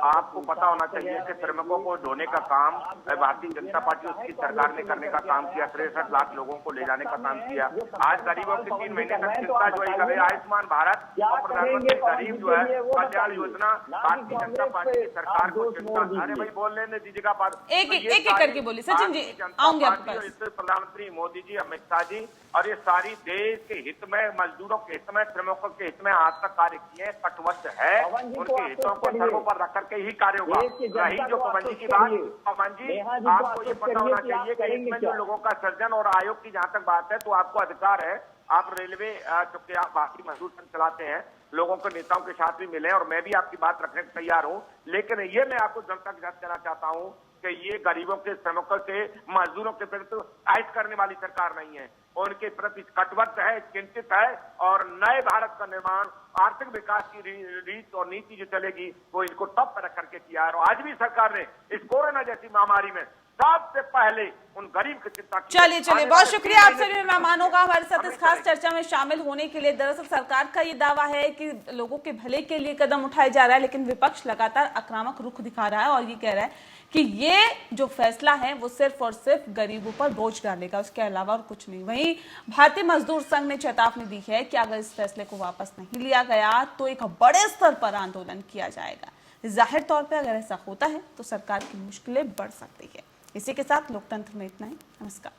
आपको पता होना चाहिए कि श्रमिकों को ढोने का काम भारतीय जनता पार्टी उसकी सरकार ने करने का काम किया, 63 लाख लोगों को ले जाने का काम किया। आज गरीबों की 3 महीने तक चिंता जो है कर रहे, आयुष्मान भारत और प्रधानमंत्री गरीब जो है कल्याण योजना भारतीय जनता पार्टी की सरकार को चिंता। अरे भाई बोल लेने दीजिएगा बात, एक करके बोलिए। सचिन जी आऊंगे आपके पास। प्रधानमंत्री मोदी जी, अमित शाह जी और ये सारी देश के हित में, मजदूरों के हित में, श्रमिकों के हित में आज तक कार्य किए, कटवत्त है, उनके हितों को सर्वों पर रख करके ही कार्य होगा। रही जो पवन जी की बात, पवन जी आपको ये पता होना चाहिए कि इसमें जो लोगों का सर्जन और आयोग की जहां तक बात है तो आपको अधिकार है, आप रेलवे चूंकि आप बाकी मजदूर संघ चलाते हैं, लोगों के नेताओं के साथ भी मिले और मैं भी आपकी बात रखने को तैयार हूं, लेकिन ये मैं आपको जनता के साथ कहना चाहता हूं कि ये गरीबों के, श्रमिकों के, मजदूरों के प्रति आयत करने वाली सरकार नहीं है। उनके प्रति कटिबद्ध है, चिंतित है और नए भारत का निर्माण, आर्थिक विकास की रीत और नीति जो चलेगी वो इनको टॉप पर रख करके किया है। और आज भी सरकार ने इस कोरोना जैसी महामारी में सबसे पहले उन गरीब की चिंता की। चलिए बहुत शुक्रिया आप सभी मेहमानों का हमारे साथ इस खास चर्चा में शामिल होने के लिए। दरअसल सरकार का ये दावा है कि लोगों के भले के लिए कदम उठाया जा रहा है, लेकिन विपक्ष लगातार आक्रामक रुख दिखा रहा है और ये कह रहा है कि ये जो फैसला है वो सिर्फ और सिर्फ गरीबों पर बोझ डालेगा, उसके अलावा और कुछ नहीं। वहीं भारतीय मजदूर संघ ने चेतावनी दी है कि अगर इस फैसले को वापस नहीं लिया गया तो एक बड़े स्तर पर आंदोलन किया जाएगा। जाहिर तौर पर अगर ऐसा होता है तो सरकार की मुश्किलें बढ़ सकती है। इसी के साथ लोकतंत्र में इतना ही। नमस्कार।